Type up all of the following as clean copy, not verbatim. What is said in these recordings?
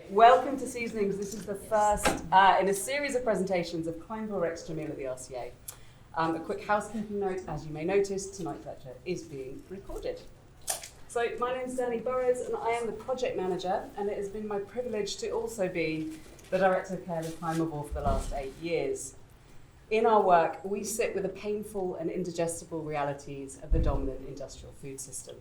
Welcome to Seasonings. This is the first in a series of presentations of CLIMAVORE and Jameel at the RCA. A quick housekeeping note, as you may notice, tonight's lecture is being recorded. So my name is Danny Burrows and I am the project manager, and it has been my privilege to also be the director of care with CLIMAVORE for the last 8 years. In our work, we sit with the painful and indigestible realities of the dominant industrial food system.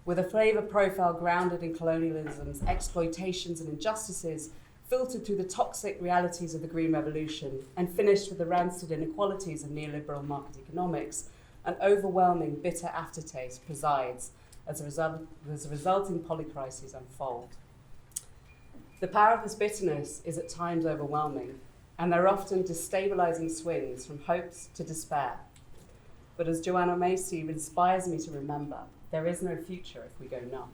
With a flavour profile grounded in colonialism's exploitations and injustices, filtered through the toxic realities of the Green Revolution, and finished with the rancid inequalities of neoliberal market economics, an overwhelming bitter aftertaste presides as the resulting polycrises unfold. The power of this bitterness is at times overwhelming, and there are often destabilising swings from hopes to despair. But as Joanna Macy inspires me to remember, there is no future if we go numb.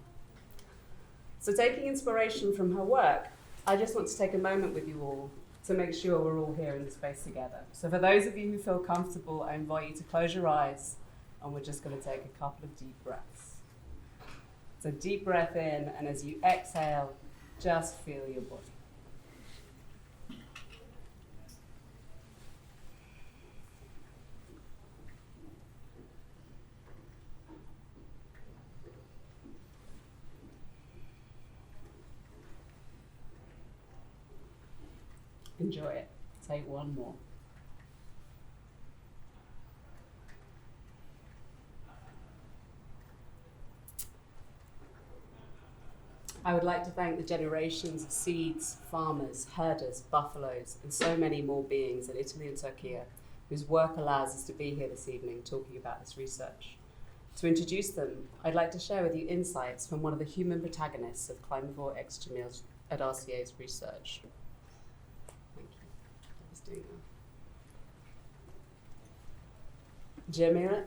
So taking inspiration from her work, I just want to take a moment with you all to make sure we're all here in the space together. So for those of you who feel comfortable, I invite you to close your eyes, and we're just going to take a couple of deep breaths. So deep breath in, and as you exhale, just feel your body. Enjoy it. Take one more. I would like to thank the generations of seeds, farmers, herders, buffaloes, and so many more beings in Italy and Turkey whose work allows us to be here this evening talking about this research. To introduce them, I'd like to share with you insights from one of the human protagonists of CLIMAVORE and Jameel at RCA's research. Jameel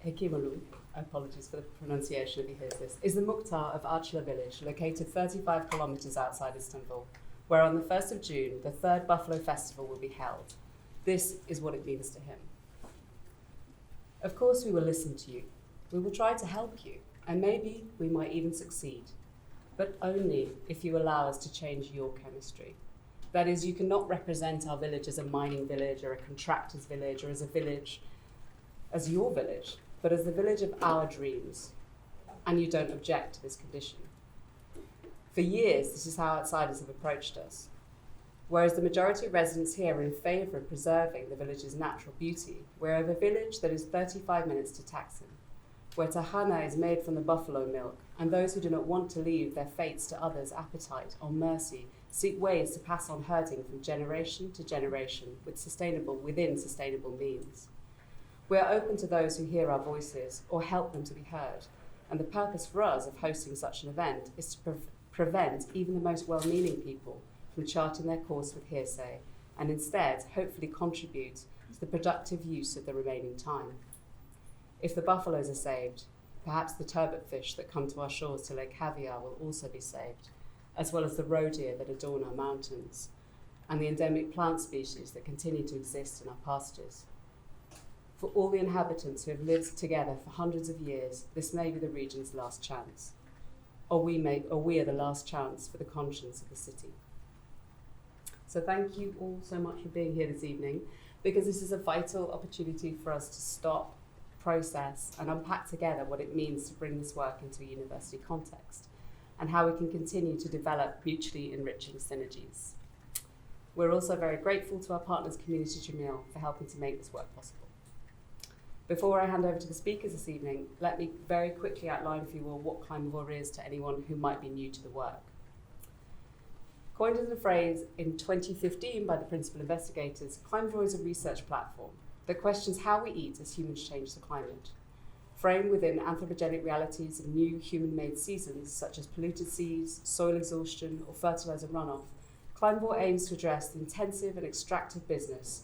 Hekimalu, apologies for the pronunciation if he hears this, is the Mukhtar of Archla village, located 35 kilometres outside Istanbul, where on the 1st of June, the third Buffalo Festival will be held. This is what it means to him. Of course we will listen to you. We will try to help you, and maybe we might even succeed, but only if you allow us to change your chemistry. That is, you cannot represent our village as a mining village or a contractor's village or as a village, as your village, but as the village of our dreams. And you don't object to this condition. For years, this is how outsiders have approached us. Whereas the majority of residents here are in favour of preserving the village's natural beauty, we're of a village that is 35 minutes to Taksim, where tahana is made from the buffalo milk, and those who do not want to leave their fates to others' appetite or mercy seek ways to pass on herding from generation to generation within sustainable means. We are open to those who hear our voices or help them to be heard, and the purpose for us of hosting such an event is to prevent even the most well-meaning people from charting their course with hearsay, and instead hopefully contribute to the productive use of the remaining time. If the buffaloes are saved, perhaps the turbot fish that come to our shores to Lake Caviar will also be saved, as well as the roe deer that adorn our mountains, and the endemic plant species that continue to exist in our pastures. For all the inhabitants who have lived together for hundreds of years, this may be the region's last chance, or we are the last chance for the conscience of the city. So thank you all so much for being here this evening, because this is a vital opportunity for us to stop, process, and unpack together what it means to bring this work into a university context, and how we can continue to develop mutually enriching synergies. We're also very grateful to our partners, Community Jameel, for helping to make this work possible. Before I hand over to the speakers this evening, let me very quickly outline for you all what CLIMAVORE is to anyone who might be new to the work. Coined as a phrase in 2015 by the principal investigators, CLIMAVORE is a research platform that questions how we eat as humans change the climate. Framed within anthropogenic realities of new human-made seasons, such as polluted seas, soil exhaustion, or fertilizer runoff, CLIMAVORE aims to address the intensive and extractive business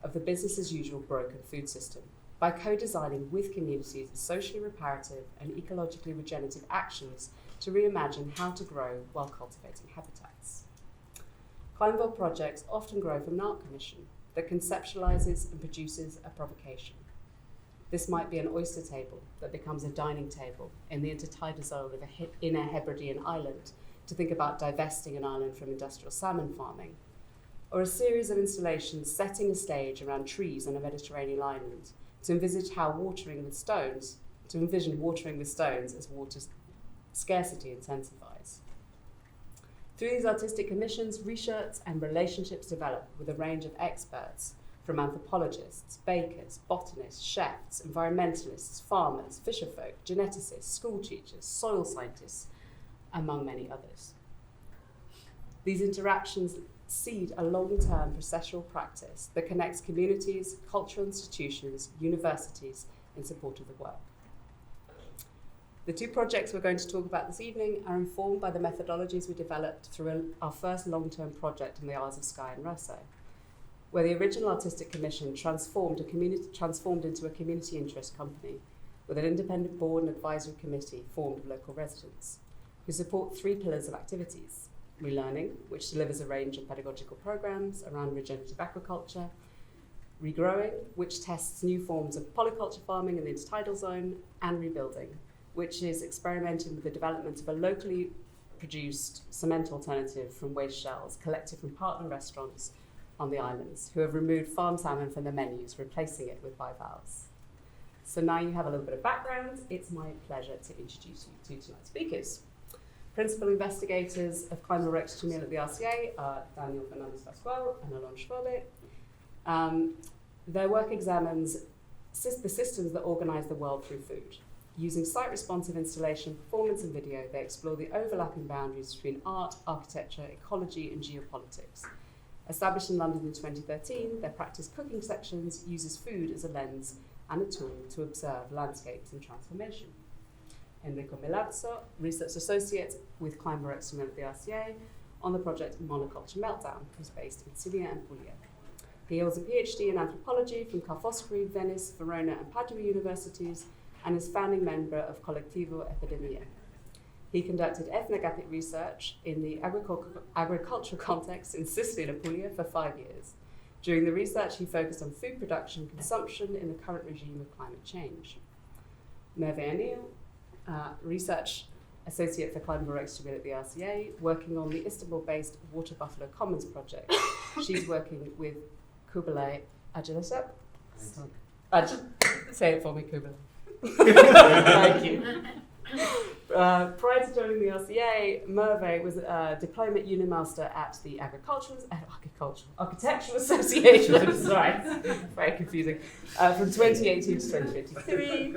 of the business-as-usual broken food system by co-designing with communities socially reparative and ecologically regenerative actions to reimagine how to grow while cultivating habitats. CLIMAVORE projects often grow from an art commission that conceptualizes and produces a provocation. This might be an oyster table that becomes a dining table in the intertidal zone of an inner Hebridean island to think about divesting an island from industrial salmon farming, or a series of installations setting a stage around trees on a Mediterranean island to envision watering with stones as water scarcity intensifies. Through these artistic commissions, research and relationships develop with a range of experts, from anthropologists, bakers, botanists, chefs, environmentalists, farmers, fisherfolk, geneticists, school teachers, soil scientists, among many others. These interactions seed a long-term processual practice that connects communities, cultural institutions, universities in support of the work. The two projects we're going to talk about this evening are informed by the methodologies we developed through our first long-term project in the Isles of Skye and Rosso, where the original artistic commission transformed into a community interest company with an independent board and advisory committee formed of local residents who support three pillars of activities: relearning, which delivers a range of pedagogical programs around regenerative agriculture; regrowing, which tests new forms of polyculture farming in the intertidal zone; and rebuilding, which is experimenting with the development of a locally produced cement alternative from waste shells collected from partner restaurants on the islands who have removed farm salmon from their menus, replacing it with bivalves. So now you have a little bit of background, it's my pleasure to introduce you to tonight's speakers. Principal investigators of CLIMAVORE and Jameel at the RCA are Daniel Fernandez-Pascual and Alon Schwabe. Their work examines the systems that organise the world through food. Using site-responsive installation, performance and video, they explore the overlapping boundaries between art, architecture, ecology and geopolitics. Established in London in 2013, their practice cooking sections uses food as a lens and a tool to observe landscapes in transformation. Enrico Milazzo, Research Associate with CLIMAVORE and Jameel at the RCA on the project Monoculture Meltdown, who's based in Sicilia and Puglia. He holds a PhD in anthropology from Ca' Foscari, Venice, Verona and Padua universities, and is founding member of Collettivo Epidemia. He conducted ethnographic research in the agricultural context in Sicily and Apulia for 5 years. During the research, he focused on food production and consumption in the current regime of climate change. Merve Anil, Research Associate for CLIMAVORE and Jameel at the RCA, working on the Istanbul-based Water Buffalo Commons project. She's working with Kubilay Ajalasep. Say it for me, Kubilay. Thank you. Prior to joining the RCA, Merve was a diploma Unimaster at the Architectural Association. I'm sorry, very confusing. From 2018 to 2023.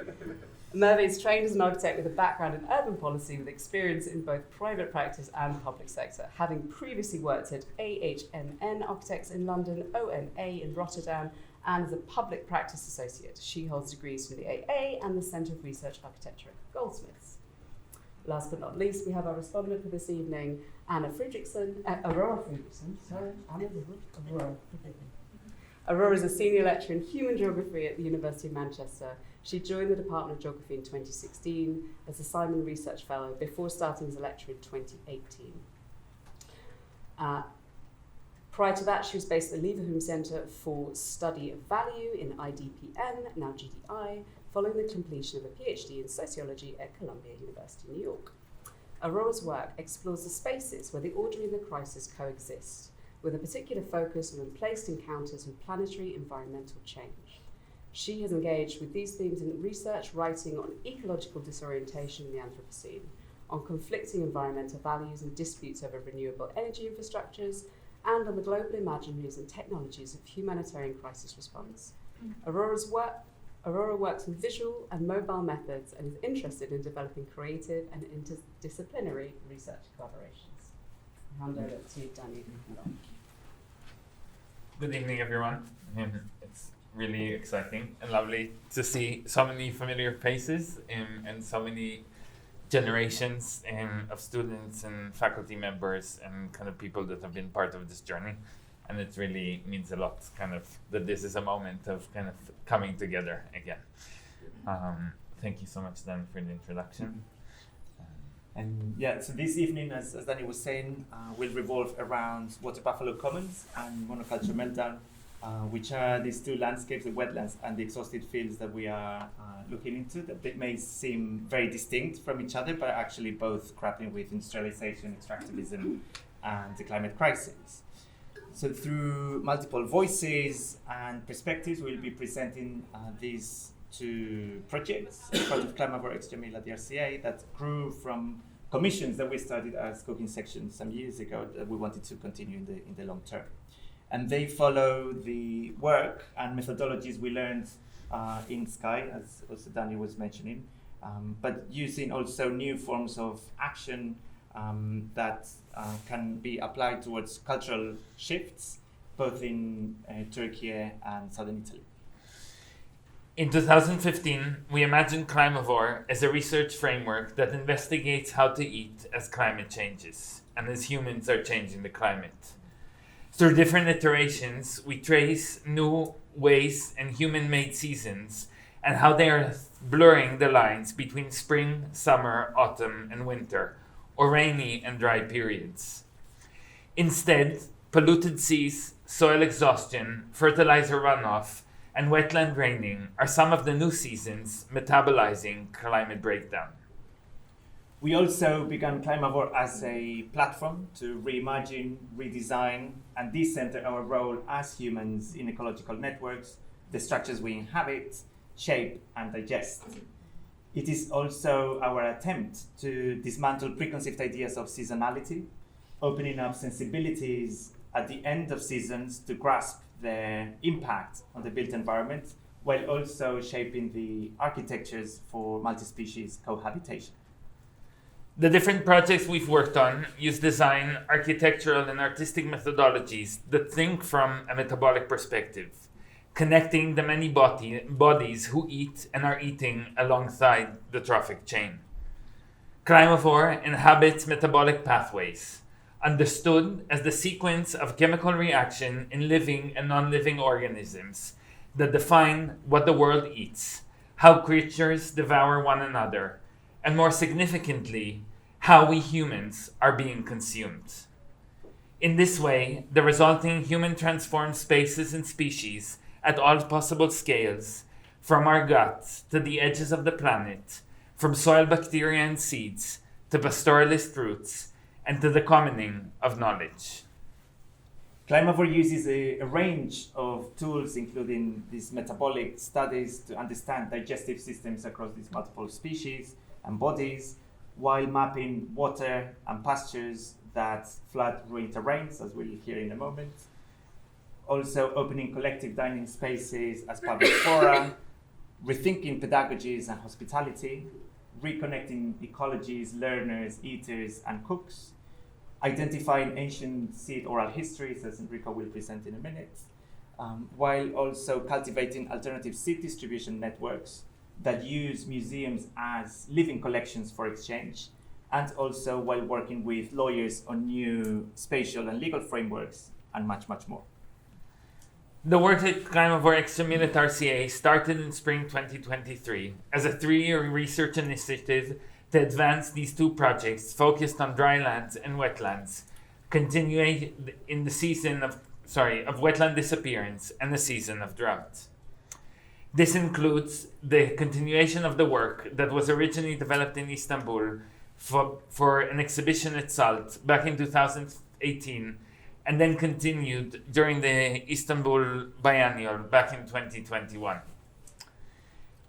Merve is trained as an architect with a background in urban policy with experience in both private practice and public sector, having previously worked at AHMN Architects in London, ONA in Rotterdam, and as a public practice associate. She holds degrees from the AA and the Centre of Research Architecture at Goldsmiths. Last but not least, we have our respondent for this evening, Aurora Fredriksson. Aurora is a senior lecturer in human geography at the University of Manchester. She joined the Department of Geography in 2016 as a Simon Research Fellow before starting as a lecturer in 2018. Prior to that, she was based at the Leverhulme Centre for Study of Value in IDPN, now GDI, following the completion of a PhD in sociology at Columbia University, New York. Aurora's work explores the spaces where the ordinary and the crisis coexist, with a particular focus on placed encounters with planetary environmental change. She has engaged with these themes in research, writing on ecological disorientation in the Anthropocene, on conflicting environmental values and disputes over renewable energy infrastructures, and on the global imaginaries and technologies of humanitarian crisis response. Aurora works with visual and mobile methods and is interested in developing creative and interdisciplinary research collaborations. I'll hand over to Daniel. Good evening, everyone. It's really exciting and lovely to see so many familiar faces and so many generations of students and faculty members and kind of people that have been part of this journey. And it really means a lot kind of that this is a moment of kind of coming together again. Thank you so much, Dan, for the introduction. And yeah, so this evening, as Danny was saying, will revolve around Water Buffalo Commons and Monoculture Meltdown, which are these two landscapes, the wetlands and the exhausted fields that we are looking into, that they may seem very distinct from each other, but are actually both grappling with industrialization, extractivism, and the climate crisis. So through multiple voices and perspectives, we'll be presenting these two projects as part of CLIMAVORE x Jameel at the RCA that grew from commissions that we started as cooking sections some years ago that we wanted to continue in the long term. And they follow the work and methodologies we learned in Sky, as also Daniel was mentioning, but using also new forms of action that can be applied towards cultural shifts, both in Turkey and southern Italy. In 2015, we imagined CLIMAVORE as a research framework that investigates how to eat as climate changes and as humans are changing the climate. Through different iterations, we trace new ways and human-made seasons and how they are blurring the lines between spring, summer, autumn, and winter, or rainy and dry periods. Instead, polluted seas, soil exhaustion, fertilizer runoff, and wetland draining are some of the new seasons metabolizing climate breakdown. We also began CLIMAVORE as a platform to reimagine, redesign, and decenter our role as humans in ecological networks, the structures we inhabit, shape, and digest. It is also our attempt to dismantle preconceived ideas of seasonality, opening up sensibilities at the end of seasons to grasp their impact on the built environment, while also shaping the architectures for multi-species cohabitation. The different projects we've worked on use design, architectural, and artistic methodologies that think from a metabolic perspective, connecting the many bodies who eat and are eating alongside the trophic chain. CLIMAVORE inhabits metabolic pathways, understood as the sequence of chemical reaction in living and non-living organisms that define what the world eats, how creatures devour one another, and more significantly, how we humans are being consumed. In this way, the resulting human-transformed spaces and species at all possible scales, from our guts to the edges of the planet, from soil bacteria and seeds to pastoralist roots, and to the commoning of knowledge. CLIMAVORE uses a range of tools, including these metabolic studies, to understand digestive systems across these multiple species and bodies, while mapping water and pastures that flood ruined terrains, as we'll hear in a moment. Also opening collective dining spaces as public fora, rethinking pedagogies and hospitality, reconnecting ecologies, learners, eaters, and cooks, identifying ancient seed oral histories, as Enrico will present in a minute, while also cultivating alternative seed distribution networks that use museums as living collections for exchange, and also while working with lawyers on new spatial and legal frameworks, and much, much more. The work at CLIMAVORE x Jameel at RCA started in spring 2023 as a 3-year research initiative to advance these two projects focused on drylands and wetlands, continuing in the season of wetland disappearance and the season of drought. This includes the continuation of the work that was originally developed in Istanbul for an exhibition at SALT back in 2018, and then continued during the Istanbul Biennial back in 2021.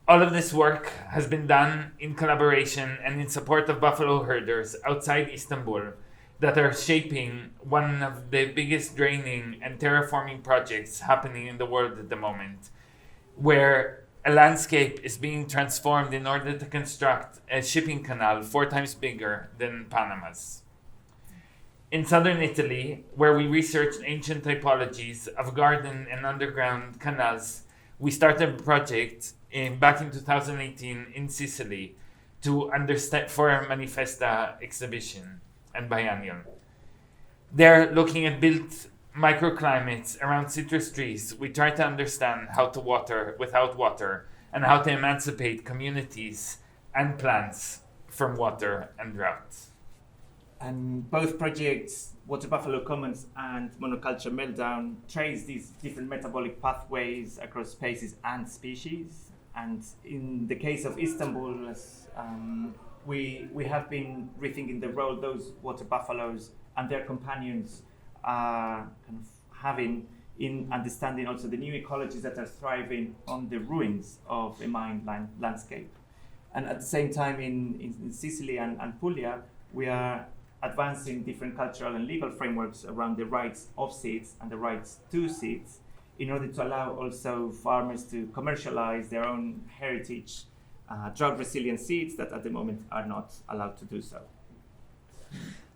All of this work has been done in collaboration and in support of buffalo herders outside Istanbul that are shaping one of the biggest draining and terraforming projects happening in the world at the moment, where a landscape is being transformed in order to construct a shipping canal 4 times bigger than Panama's. In southern Italy, where we researched ancient typologies of garden and underground canals, we started a project back in 2018 in Sicily to understand for a Manifesta exhibition and biennial. They're looking at built microclimates around citrus trees. We try to understand how to water without water and how to emancipate communities and plants from water and drought. And both projects, Water Buffalo Commons and Monoculture Meltdown, trace these different metabolic pathways across species and species. And in the case of Istanbul, we have been rethinking the role those water buffaloes and their companions are kind of having in understanding also the new ecologies that are thriving on the ruins of a mined landscape. And at the same time in Sicily and Puglia, we are advancing different cultural and legal frameworks around the rights of seeds and the rights to seeds in order to allow also farmers to commercialize their own heritage drought-resilient seeds that at the moment are not allowed to do so.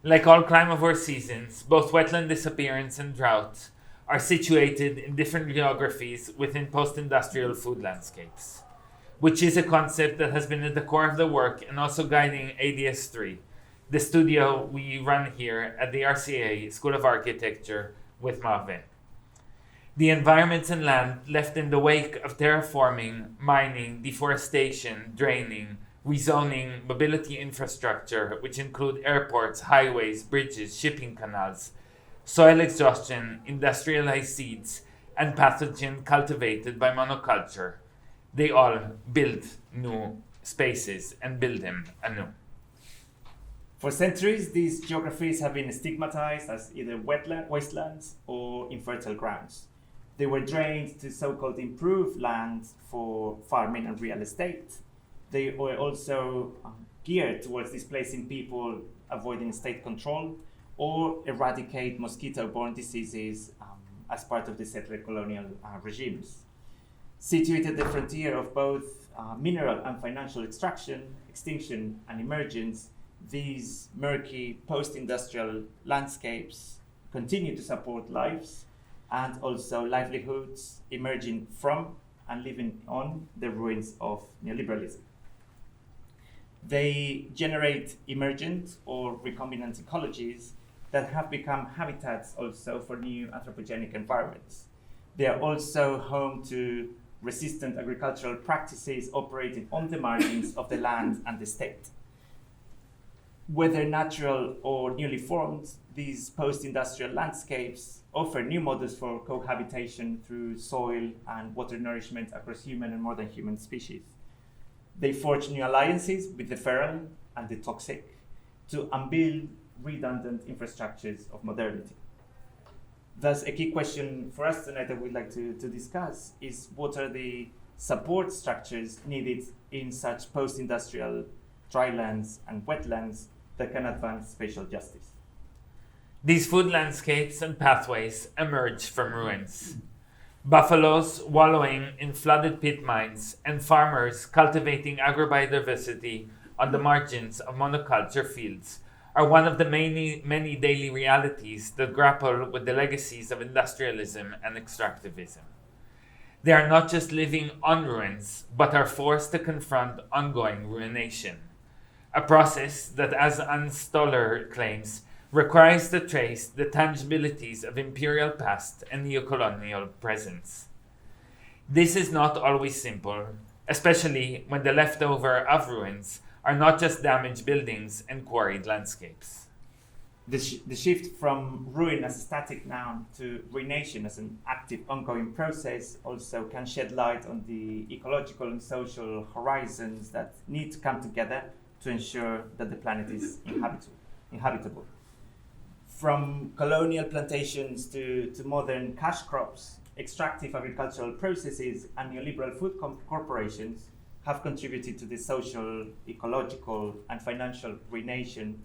Like all CLIMAVORE seasons, both wetland disappearance and drought are situated in different geographies within post-industrial food landscapes, which is a concept that has been at the core of the work and also guiding ADS3, the studio we run here at the RCA School of Architecture with Marve. The environments and land left in the wake of terraforming, mining, deforestation, draining, rezoning, mobility infrastructure, which include airports, highways, bridges, shipping canals, soil exhaustion, industrialized seeds, and pathogen cultivated by monoculture. They all build new spaces and build them anew. For centuries, these geographies have been stigmatized as either wastelands or infertile grounds. They were drained to so-called improved land for farming and real estate. They were also geared towards displacing people, avoiding state control, or eradicate mosquito-borne diseases as part of the settler colonial regimes. Situated at the frontier of both mineral and financial extraction, extinction, and emergence, these murky post-industrial landscapes continue to support lives and also livelihoods emerging from and living on the ruins of neoliberalism. They generate emergent or recombinant ecologies that have become habitats also for new anthropogenic environments. They are also home to resistant agricultural practices operating on the margins of the land and the state. Whether natural or newly formed, these post-industrial landscapes offer new models for cohabitation through soil and water nourishment across human and more than human species. They forge new alliances with the feral and the toxic to unbuild redundant infrastructures of modernity. Thus, a key question for us tonight that we'd like to discuss is what are the support structures needed in such post-industrial drylands and wetlands that can advance spatial justice. These food landscapes and pathways emerge from ruins. Buffaloes wallowing in flooded pit mines and farmers cultivating agrobiodiversity on the margins of monoculture fields are one of the many daily realities that grapple with the legacies of industrialism and extractivism. They are not just living on ruins, but are forced to confront ongoing ruination, a process that, as Anne Stoller claims, requires to trace the tangibilities of imperial past and neocolonial presence. This is not always simple, especially when the leftover of ruins are not just damaged buildings and quarried landscapes. The shift from ruin as a static noun to ruination as an active ongoing process also can shed light on the ecological and social horizons that need to come together to ensure that the planet is inhabitable. From colonial plantations to modern cash crops, extractive agricultural processes and neoliberal food corporations have contributed to the social, ecological, and financial ruination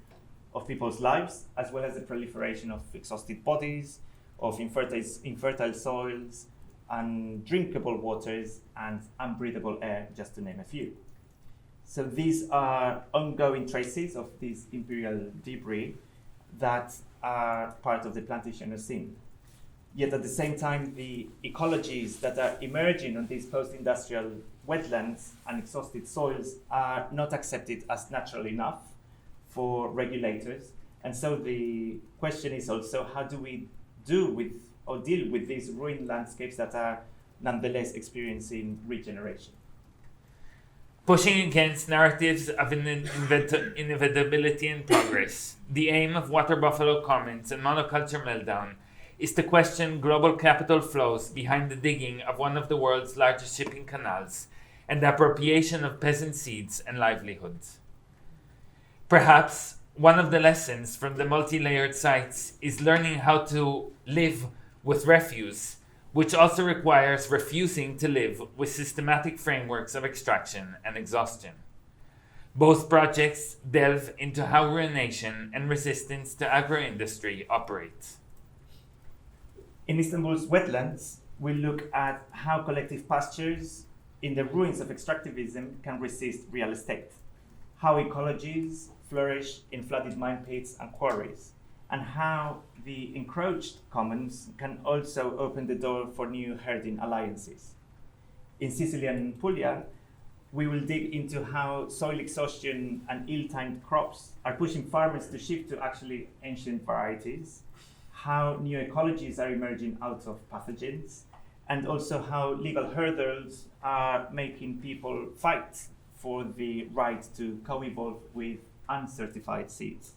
of people's lives, as well as the proliferation of exhausted bodies, of infertile soils, undrinkable waters, and unbreathable air, just to name a few. So these are ongoing traces of this imperial debris that are part of the plantation scene. Yet at the same time, the ecologies that are emerging on these post-industrial wetlands and exhausted soils are not accepted as natural enough for regulators. And so the question is also, how do we deal with these ruined landscapes that are nonetheless experiencing regeneration? Pushing against narratives of inevitability and progress, the aim of Water Buffalo Commons and Monoculture Meltdown is to question global capital flows behind the digging of one of the world's largest shipping canals and the appropriation of peasant seeds and livelihoods. Perhaps one of the lessons from the multi-layered sites is learning how to live with refuse, which also requires refusing to live with systematic frameworks of extraction and exhaustion. Both projects delve into how ruination and resistance to agro-industry operates. In Istanbul's wetlands, we look at how collective pastures in the ruins of extractivism can resist real estate, how ecologies flourish in flooded mine pits and quarries, and how the encroached commons can also open the door for new herding alliances. In Sicilian Puglia, we will dig into how soil exhaustion and ill-timed crops are pushing farmers to shift to actually ancient varieties, how new ecologies are emerging out of pathogens, and also how legal hurdles are making people fight for the right to co-evolve with uncertified seeds.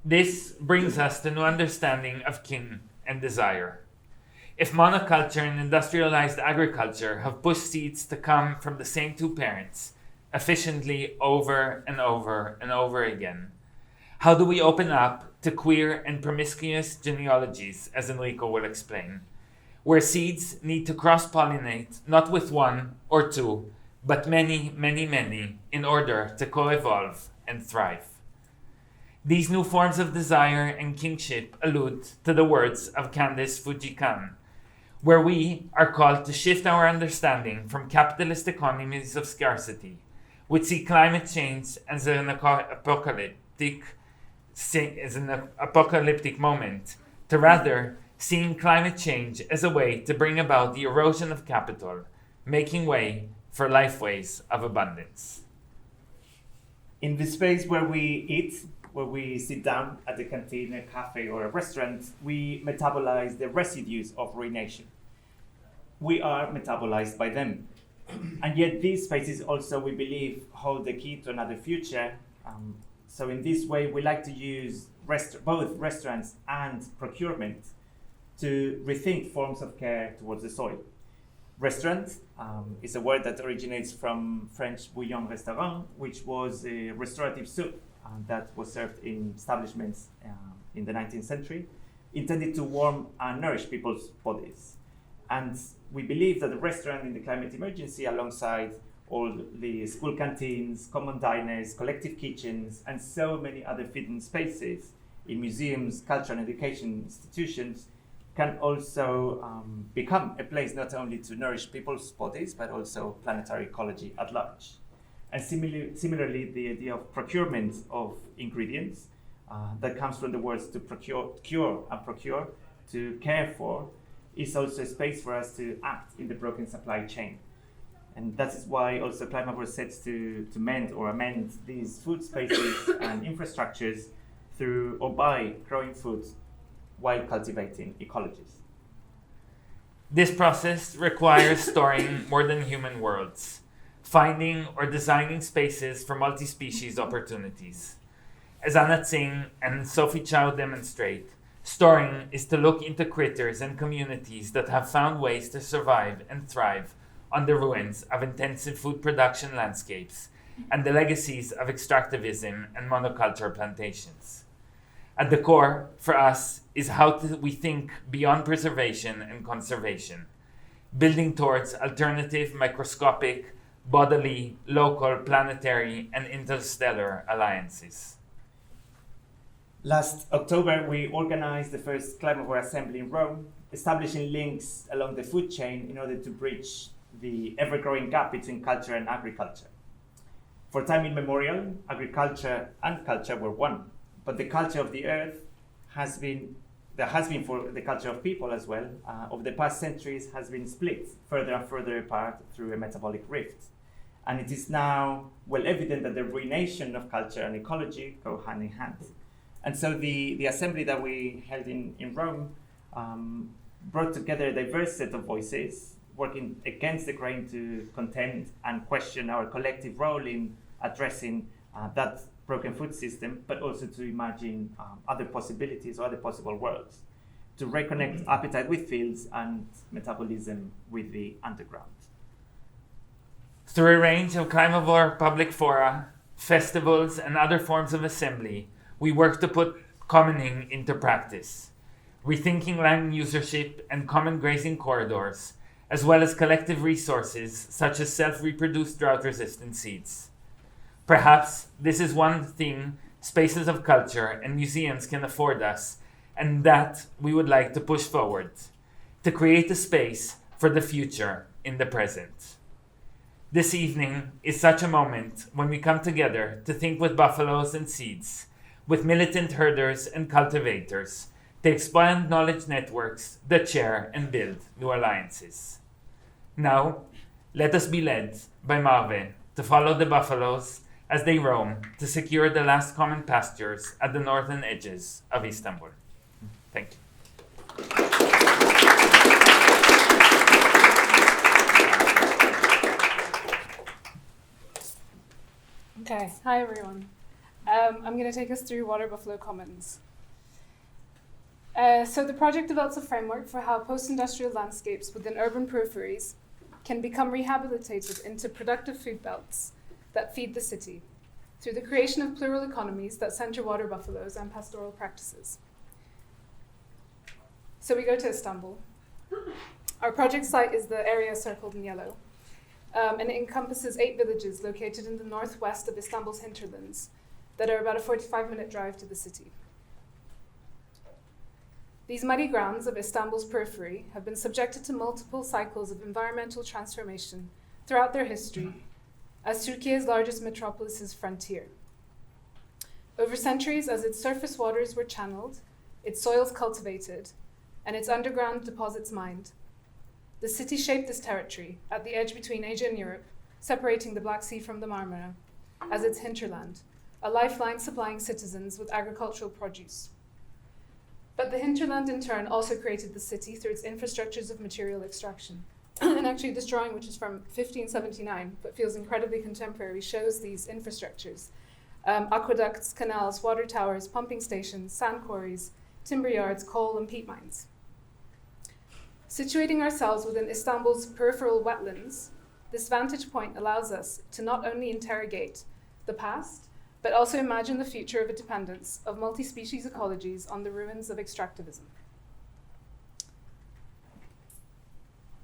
This brings us to new understanding of kin and desire. If monoculture and industrialized agriculture have pushed seeds to come from the same two parents efficiently over and over and over again, how do we open up to queer and promiscuous genealogies, as Enrico will explain, where seeds need to cross-pollinate not with one or two, but many, many, many in order to co-evolve and thrive? These new forms of desire and kingship allude to the words of Candice Fujii-Kan, where we are called to shift our understanding from capitalist economies of scarcity, which see climate change as an apocalyptic moment, to rather seeing climate change as a way to bring about the erosion of capital, making way for lifeways of abundance. In the space where we eat, where we sit down at the canteen, a cafe, or a restaurant, we metabolize the residues of ruination. We are metabolized by them. And yet these spaces also, we believe, hold the key to another future. So in this way, we like to use both restaurants and procurement to rethink forms of care towards the soil. Restaurant is a word that originates from French bouillon restaurant, which was a restorative soup that was served in establishments in the 19th century, intended to warm and nourish people's bodies. And we believe that the restaurant in the climate emergency, alongside all the school canteens, common diners, collective kitchens, and so many other feeding spaces in museums, culture and education institutions, can also become a place not only to nourish people's bodies, but also planetary ecology at large. And similarly, the idea of procurement of ingredients that comes from the words to cure and procure, to care for, is also a space for us to act in the broken supply chain. And that is why also CLIMAVORE sets to mend or amend these food spaces and infrastructures through or by growing food while cultivating ecologies. This process requires storing more than human worlds, finding or designing spaces for multi-species opportunities. As Anna Tsing and Sophie Chow demonstrate, storing is to look into critters and communities that have found ways to survive and thrive on the ruins of intensive food production landscapes and the legacies of extractivism and monoculture plantations. At the core, for us, is how we think beyond preservation and conservation, building towards alternative microscopic, bodily, local, planetary, and interstellar alliances. Last October, we organized the first CLIMAVORE assembly in Rome, establishing links along the food chain in order to bridge the ever-growing gap between culture and agriculture. For time immemorial, agriculture and culture were one, but the culture of the earth has been for the culture of people as well, over the past centuries has been split further and further apart through a metabolic rift. And it is now well evident that the ruination of culture and ecology go hand in hand. And so the assembly that we held in Rome brought together a diverse set of voices, working against the grain to contend and question our collective role in addressing that broken food system, but also to imagine other possibilities or other possible worlds, to reconnect appetite with fields and metabolism with the underground. Through a range of CLIMAVORE public fora, festivals, and other forms of assembly, we work to put commoning into practice, rethinking land usership and common grazing corridors, as well as collective resources such as self-reproduced drought-resistant seeds. Perhaps this is one thing spaces of culture and museums can afford us, and that we would like to push forward, to create a space for the future in the present. This evening is such a moment when we come together to think with buffaloes and seeds, with militant herders and cultivators, to expand knowledge networks that share and build new alliances. Now, let us be led by Marve to follow the buffaloes as they roam to secure the last common pastures at the northern edges of Istanbul. Thank you. Okay, hi everyone. I'm going to take us through Water Buffalo Commons. So the project develops a framework for how post-industrial landscapes within urban peripheries can become rehabilitated into productive food belts that feed the city through the creation of plural economies that center water buffaloes and pastoral practices. So we go to Istanbul. Our project site is the area circled in yellow, and it encompasses 8 villages located in the northwest of Istanbul's hinterlands that are about a 45-minute drive to the city. These muddy grounds of Istanbul's periphery have been subjected to multiple cycles of environmental transformation throughout their history as Turkey's largest metropolis's frontier. Over centuries, as its surface waters were channeled, its soils cultivated, and its underground deposits mined, the city shaped this territory at the edge between Asia and Europe, separating the Black Sea from the Marmara, as its hinterland, a lifeline supplying citizens with agricultural produce. But the hinterland in turn also created the city through its infrastructures of material extraction. And actually this drawing, which is from 1579, but feels incredibly contemporary, shows these infrastructures. Aqueducts, canals, water towers, pumping stations, sand quarries, timber yards, coal and peat mines. Situating ourselves within Istanbul's peripheral wetlands, this vantage point allows us to not only interrogate the past, but also imagine the future of a dependence of multi-species ecologies on the ruins of extractivism.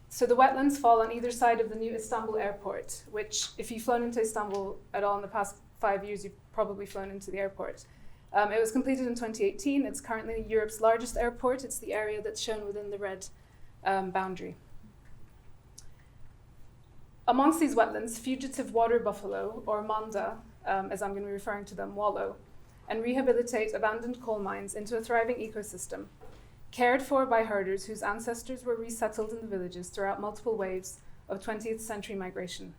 So the wetlands fall on either side of the new Istanbul airport, which, if you've flown into Istanbul at all in the past 5 years, you've probably flown into the airport. It was completed in 2018. It's currently Europe's largest airport. It's the area that's shown within the red boundary. Amongst these wetlands, fugitive water buffalo, or manda, as I'm going to be referring to them, wallow, and rehabilitate abandoned coal mines into a thriving ecosystem, cared for by herders whose ancestors were resettled in the villages throughout multiple waves of 20th century migration.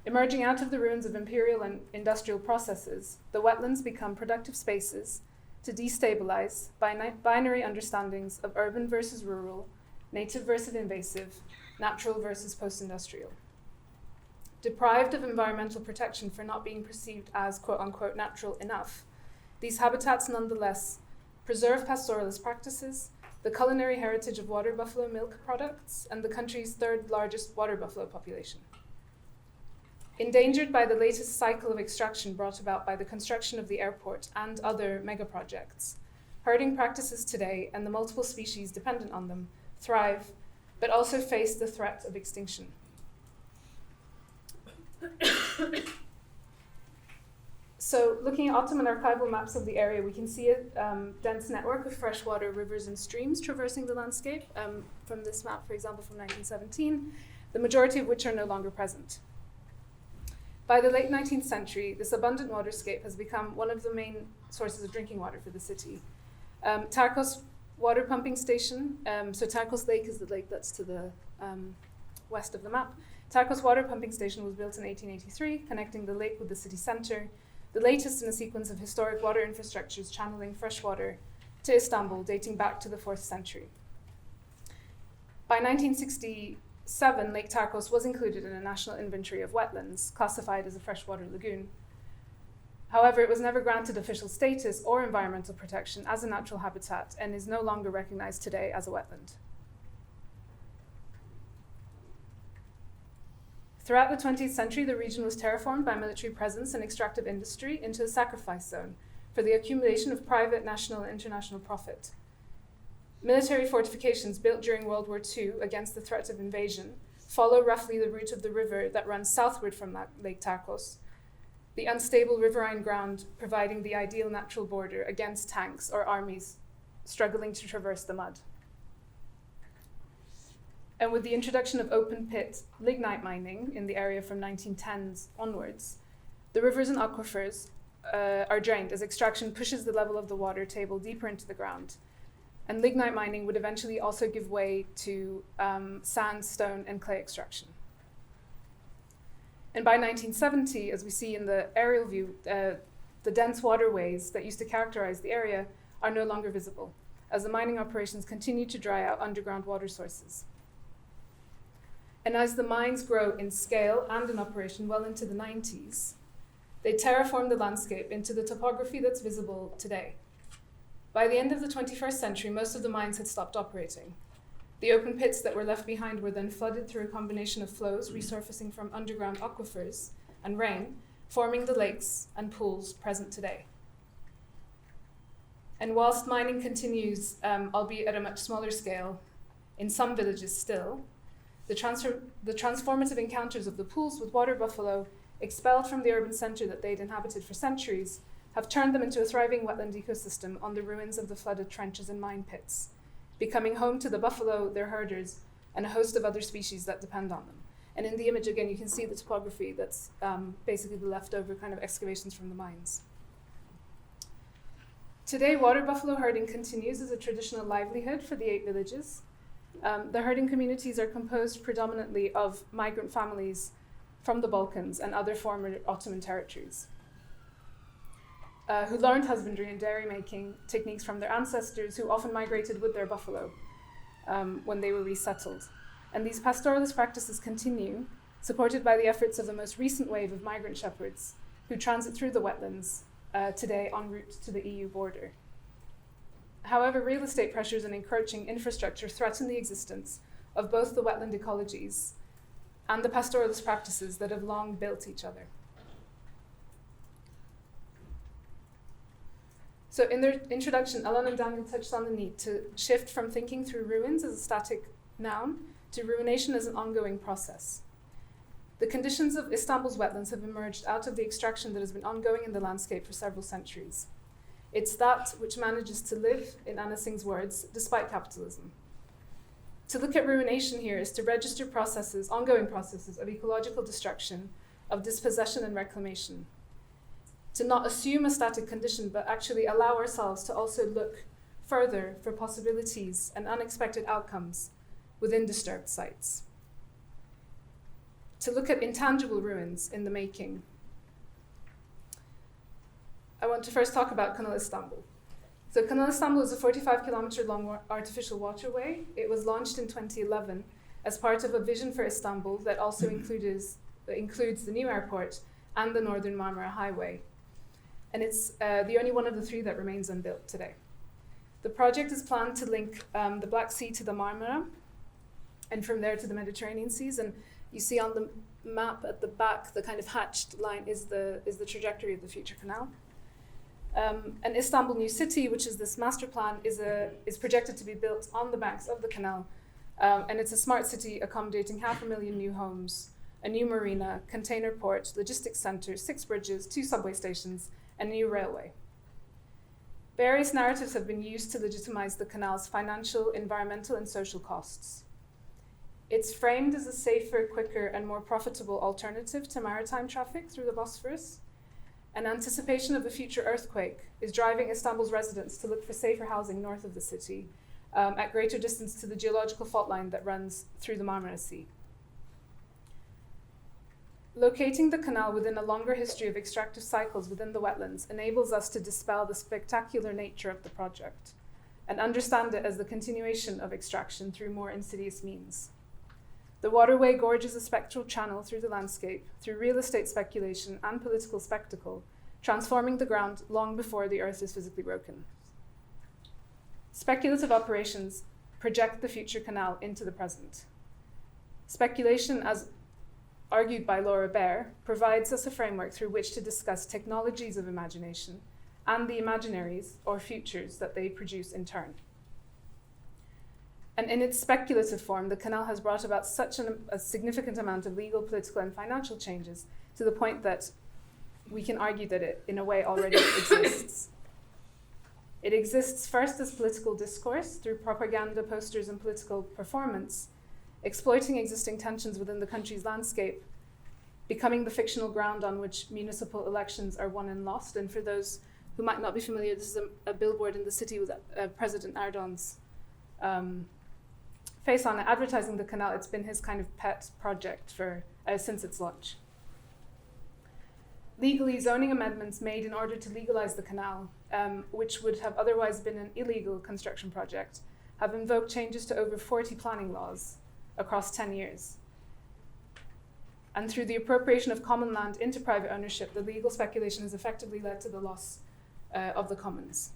Emerging out of the ruins of imperial and industrial processes, the wetlands become productive spaces to destabilize binary understandings of urban versus rural, native versus invasive, natural versus post-industrial. Deprived of environmental protection for not being perceived as quote-unquote natural enough, these habitats nonetheless preserve pastoralist practices, the culinary heritage of water buffalo milk products, and the country's third largest water buffalo population. Endangered by the latest cycle of extraction brought about by the construction of the airport and other mega projects, herding practices today and the multiple species dependent on them thrive, but also face the threat of extinction. So looking at Ottoman archival maps of the area, we can see a dense network of freshwater rivers and streams traversing the landscape. From this map, for example, from 1917, the majority of which are no longer present. By the late 19th century, this abundant waterscape has become one of the main sources of drinking water for the city. Tarkos water pumping station, so Tarkos Lake is the lake that's to the west of the map. Tarkos water pumping station was built in 1883, connecting the lake with the city center, the latest in a sequence of historic water infrastructures channeling fresh water to Istanbul dating back to the 4th century. By 1967, Lake Tarkos was included in a national inventory of wetlands, classified as a freshwater lagoon. However, it was never granted official status or environmental protection as a natural habitat and is no longer recognized today as a wetland. Throughout the 20th century, the region was terraformed by military presence and extractive industry into a sacrifice zone for the accumulation of private, national, and international profit. Military fortifications built during World War II against the threat of invasion follow roughly the route of the river that runs southward from Lake Tarkos, the unstable riverine ground providing the ideal natural border against tanks or armies struggling to traverse the mud. And with the introduction of open pit lignite mining in the area from 1910s onwards, the rivers and aquifers are drained as extraction pushes the level of the water table deeper into the ground. And lignite mining would eventually also give way to sand, stone, and clay extraction. And by 1970, as we see in the aerial view, the dense waterways that used to characterize the area are no longer visible, as the mining operations continue to dry out underground water sources. And as the mines grow in scale and in operation well into the 90s, they terraform the landscape into the topography that's visible today. By the end of the 21st century, most of the mines had stopped operating. The open pits that were left behind were then flooded through a combination of flows resurfacing from underground aquifers and rain, forming the lakes and pools present today. And whilst mining continues, albeit at a much smaller scale, in some villages still, the transformative encounters of the pools with water buffalo, expelled from the urban center that they'd inhabited for centuries, have turned them into a thriving wetland ecosystem on the ruins of the flooded trenches and mine pits, becoming home to the buffalo, their herders, and a host of other species that depend on them. And in the image, again, you can see the topography that's basically the leftover kind of excavations from the mines. Today, water buffalo herding continues as a traditional livelihood for the 8 villages. The herding communities are composed predominantly of migrant families from the Balkans and other former Ottoman territories, who learned husbandry and dairy making techniques from their ancestors who often migrated with their buffalo when they were resettled. And these pastoralist practices continue, supported by the efforts of the most recent wave of migrant shepherds who transit through the wetlands today en route to the EU border. However, real estate pressures and encroaching infrastructure threaten the existence of both the wetland ecologies and the pastoralist practices that have long built each other. So in their introduction, Alan and Daniel touched on the need to shift from thinking through ruins as a static noun to ruination as an ongoing process. The conditions of Istanbul's wetlands have emerged out of the extraction that has been ongoing in the landscape for several centuries. It's that which manages to live, in Anna Singh's words, despite capitalism. To look at ruination here is to register processes, ongoing processes of ecological destruction, of dispossession and reclamation. To not assume a static condition, but actually allow ourselves to also look further for possibilities and unexpected outcomes within disturbed sites. To look at intangible ruins in the making. I want to first talk about Kanal Istanbul. So Kanal Istanbul is a 45-kilometer long artificial waterway. It was launched in 2011 as part of a vision for Istanbul that also includes the new airport and the Northern Marmara Highway. And it's the only one of the 3 that remains unbuilt today. The project is planned to link the Black Sea to the Marmara, and from there to the Mediterranean Seas. And you see on the map at the back, the kind of hatched line is the trajectory of the future canal. And Istanbul New City, which is this master plan, is projected to be built on the banks of the canal. And it's a smart city accommodating 500,000 new homes, a new marina, container port, logistics center, 6 bridges, 2 subway stations, and a new railway. Various narratives have been used to legitimize the canal's financial, environmental, and social costs. It's framed as a safer, quicker, and more profitable alternative to maritime traffic through the Bosphorus. An anticipation of a future earthquake is driving Istanbul's residents to look for safer housing north of the city, at greater distance to the geological fault line that runs through the Marmara Sea. Locating the canal within a longer history of extractive cycles within the wetlands enables us to dispel the spectacular nature of the project, and understand it as the continuation of extraction through more insidious means. The waterway gorges a spectral channel through the landscape, through real estate speculation and political spectacle, transforming the ground long before the earth is physically broken. Speculative operations project the future canal into the present. Speculation, as argued by Laura Baer, provides us a framework through which to discuss technologies of imagination and the imaginaries or futures that they produce in turn. And in its speculative form, the canal has brought about such a significant amount of legal, political, and financial changes to the point that we can argue that it, in a way, already exists. It exists first as political discourse through propaganda, posters, and political performance, exploiting existing tensions within the country's landscape, becoming the fictional ground on which municipal elections are won and lost. And for those who might not be familiar, this is a billboard in the city with President Erdogan's face on it, advertising the canal. It's been his kind of pet project since its launch. Legally, zoning amendments made in order to legalize the canal, which would have otherwise been an illegal construction project, have invoked changes to over 40 planning laws across 10 years. And through the appropriation of common land into private ownership, the legal speculation has effectively led to the loss of the commons.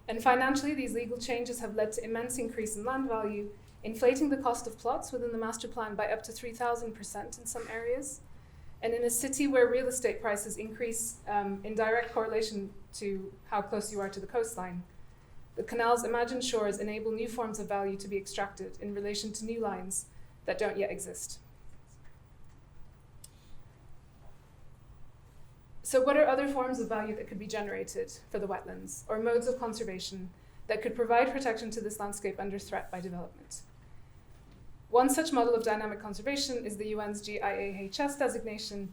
And financially, these legal changes have led to immense increase in land value, inflating the cost of plots within the master plan by up to 3,000% in some areas. And in a city where real estate prices increase in direct correlation to how close you are to the coastline, the canal's imagined shores enable new forms of value to be extracted in relation to new lines that don't yet exist. So what are other forms of value that could be generated for the wetlands, or modes of conservation that could provide protection to this landscape under threat by development? One such model of dynamic conservation is the UN's GIAHS designation.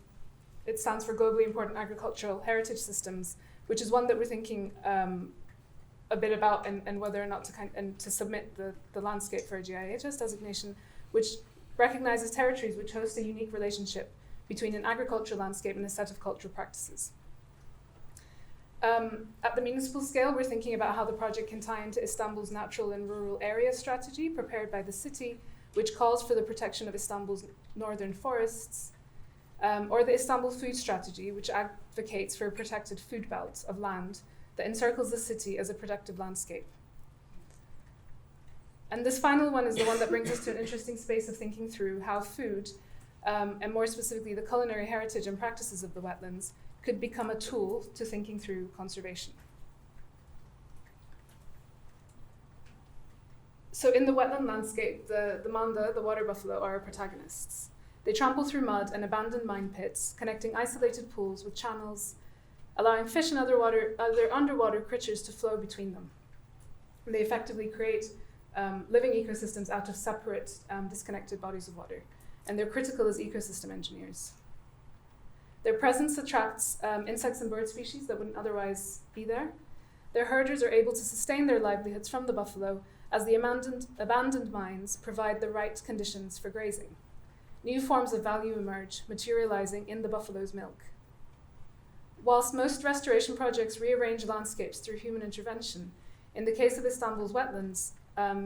It stands for Globally Important Agricultural Heritage Systems, which is one that we're thinking a bit about and whether or not to submit the landscape for a GIAHS designation, which recognizes territories which host a unique relationship between an agricultural landscape and a set of cultural practices. At the municipal scale, we're thinking about how the project can tie into Istanbul's natural and rural area strategy prepared by the city, which calls for the protection of Istanbul's northern forests, or the Istanbul food strategy, which advocates for a protected food belt of land that encircles the city as a productive landscape. And this final one is the one that brings us to an interesting space of thinking through how food, and more specifically the culinary heritage and practices of the wetlands, could become a tool to thinking through conservation. So in the wetland landscape, the manda, the water buffalo, are our protagonists. They trample through mud and abandoned mine pits, connecting isolated pools with channels, allowing fish and other underwater creatures to flow between them. And they effectively create living ecosystems out of separate, disconnected bodies of water. And they're critical as ecosystem engineers. Their presence attracts insects and bird species that wouldn't otherwise be there. Their herders are able to sustain their livelihoods from the buffalo as the abandoned mines provide the right conditions for grazing. New forms of value emerge, materializing in the buffalo's milk. Whilst most restoration projects rearrange landscapes through human intervention, in the case of Istanbul's wetlands,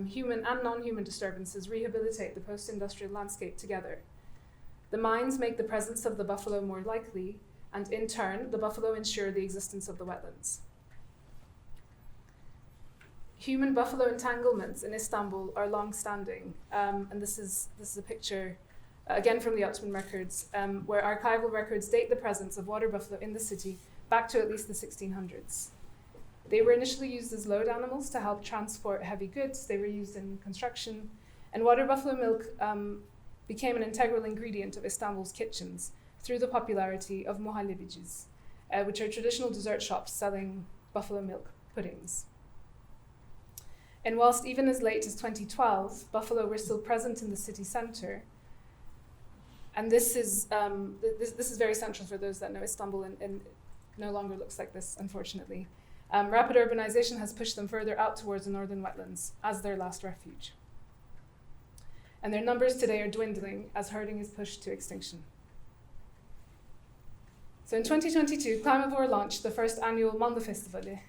human and non-human disturbances rehabilitate the post-industrial landscape together. The mines make the presence of the buffalo more likely, and in turn, the buffalo ensure the existence of the wetlands. Human buffalo entanglements in Istanbul are long-standing, and this is a picture, again from the Ottoman records, where archival records date the presence of water buffalo in the city back to at least the 1600s. They were initially used as load animals to help transport heavy goods. They were used in construction, and water buffalo milk became an integral ingredient of Istanbul's kitchens through the popularity of muhallebici's, which are traditional dessert shops selling buffalo milk puddings. And whilst even as late as 2012, buffalo were still present in the city centre, and this is very central for those that know Istanbul, and no longer looks like this, unfortunately. Rapid urbanization has pushed them further out towards the northern wetlands as their last refuge. And their numbers today are dwindling as herding is pushed to extinction. So in 2022, CLIMAVORE launched the first annual Manda Festivale,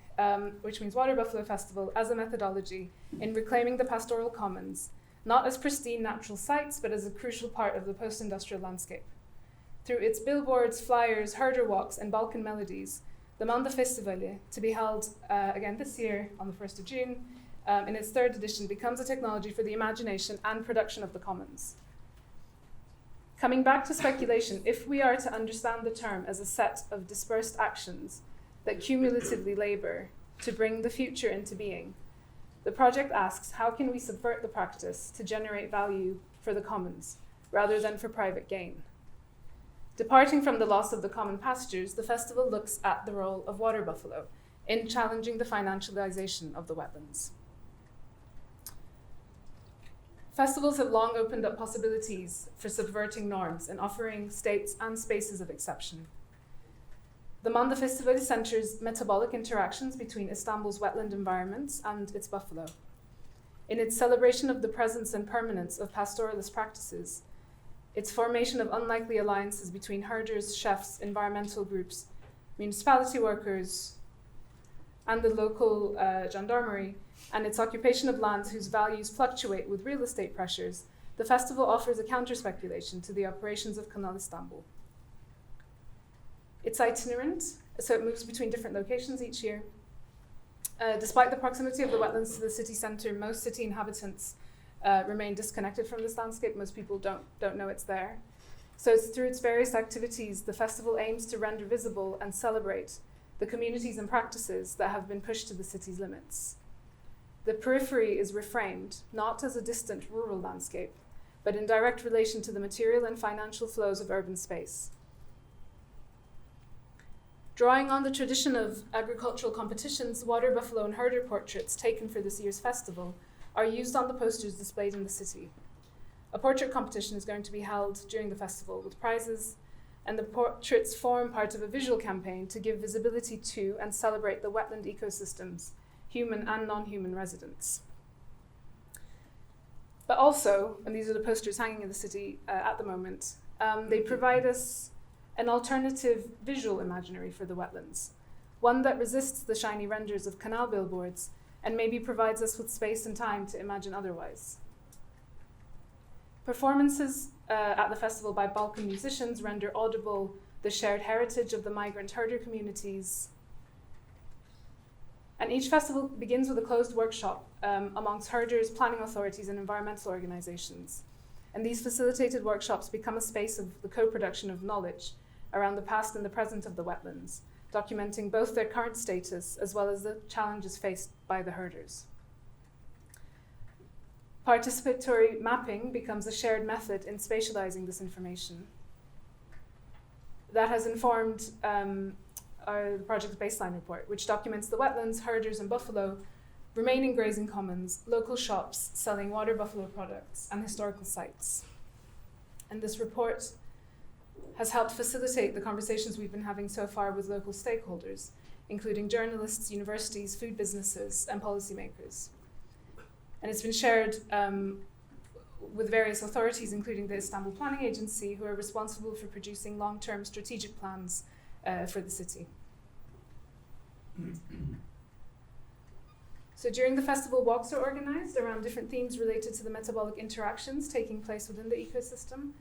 which means Water Buffalo Festival, as a methodology in reclaiming the pastoral commons, not as pristine natural sites, but as a crucial part of the post-industrial landscape. Through its billboards, flyers, herder walks, and Balkan melodies, the Manda Festivale, to be held again this year on the 1st of June, in its third edition, becomes a technology for the imagination and production of the commons. Coming back to speculation, if we are to understand the term as a set of dispersed actions that cumulatively labor to bring the future into being, the project asks, how can we subvert the practice to generate value for the commons rather than for private gain? Departing from the loss of the common pastures, the festival looks at the role of water buffalo in challenging the financialization of the wetlands. Festivals have long opened up possibilities for subverting norms and offering states and spaces of exception. The Manda Festival centers metabolic interactions between Istanbul's wetland environments and its buffalo. In its celebration of the presence and permanence of pastoralist practices, its formation of unlikely alliances between herders, chefs, environmental groups, municipality workers, and the local gendarmerie, and its occupation of lands whose values fluctuate with real estate pressures, the festival offers a counter-speculation to the operations of Kanal Istanbul. It's itinerant, so it moves between different locations each year. Despite the proximity of the wetlands to the city centre, most city inhabitants remain disconnected from this landscape. Most people don't know it's there. So it's through its various activities, the festival aims to render visible and celebrate the communities and practices that have been pushed to the city's limits. The periphery is reframed, not as a distant rural landscape, but in direct relation to the material and financial flows of urban space. Drawing on the tradition of agricultural competitions, water buffalo and herder portraits taken for this year's festival are used on the posters displayed in the city. A portrait competition is going to be held during the festival with prizes, and the portraits form part of a visual campaign to give visibility to and celebrate the wetland ecosystems, human and non-human residents. But also, and these are the posters hanging in the city at the moment, they provide us an alternative visual imaginary for the wetlands, one that resists the shiny renders of canal billboards and maybe provides us with space and time to imagine otherwise. Performances at the festival by Balkan musicians render audible the shared heritage of the migrant herder communities. And each festival begins with a closed workshop amongst herders, planning authorities, and environmental organizations. And these facilitated workshops become a space of the co-production of knowledge around the past and the present of the wetlands, documenting both their current status as well as the challenges faced by the herders. Participatory mapping becomes a shared method in spatializing this information. That has informed the project's baseline report, which documents the wetlands, herders, and buffalo, remaining grazing commons, local shops selling water buffalo products, and historical sites. And this report has helped facilitate the conversations we've been having so far with local stakeholders, including journalists, universities, food businesses, and policymakers. And it's been shared with various authorities, including the Istanbul Planning Agency, who are responsible for producing long-term strategic plans for the city. So during the festival, walks are organized around different themes related to the metabolic interactions taking place within the ecosystem.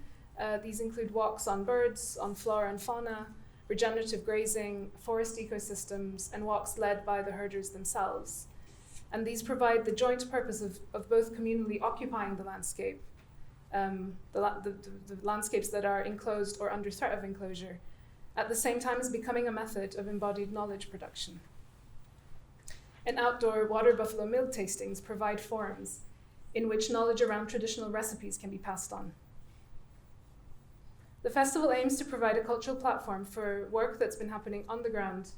These include walks on birds, on flora and fauna, regenerative grazing, forest ecosystems, and walks led by the herders themselves. And these provide the joint purpose of both communally occupying the landscape, the landscapes that are enclosed or under threat of enclosure, at the same time as becoming a method of embodied knowledge production. And outdoor water buffalo milk tastings provide forums in which knowledge around traditional recipes can be passed on. The festival aims to provide a cultural platform for work that's been happening on the ground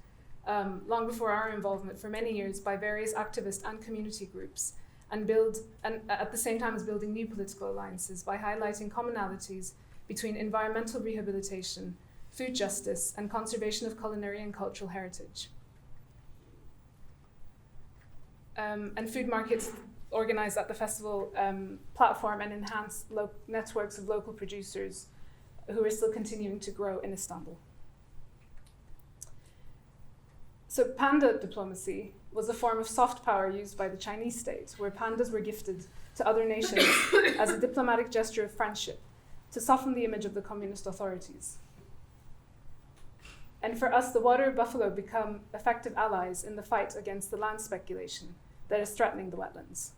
long before our involvement for many years by various activist and community groups, and at the same time as building new political alliances by highlighting commonalities between environmental rehabilitation, food justice, and conservation of culinary and cultural heritage. And food markets organized at the festival platform and enhance networks of local producers who are still continuing to grow in Istanbul. So panda diplomacy was a form of soft power used by the Chinese state, where pandas were gifted to other nations as a diplomatic gesture of friendship to soften the image of the communist authorities. And for us, the water buffalo become effective allies in the fight against the land speculation that is threatening the wetlands.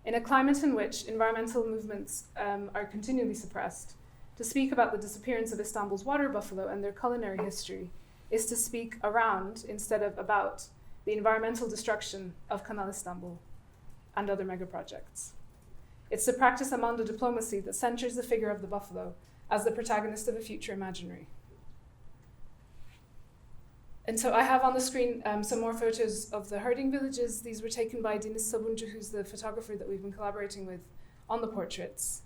In a climate in which environmental movements are continually suppressed, to speak about the disappearance of Istanbul's water buffalo and their culinary history is to speak around, instead of about, the environmental destruction of Kanal Istanbul and other mega projects. It's to practice a Manda diplomacy that centers the figure of the buffalo as the protagonist of a future imaginary. And so I have on the screen some more photos of the herding villages. These were taken by Deniz Sabuncu, who's the photographer that we've been collaborating with on the portraits.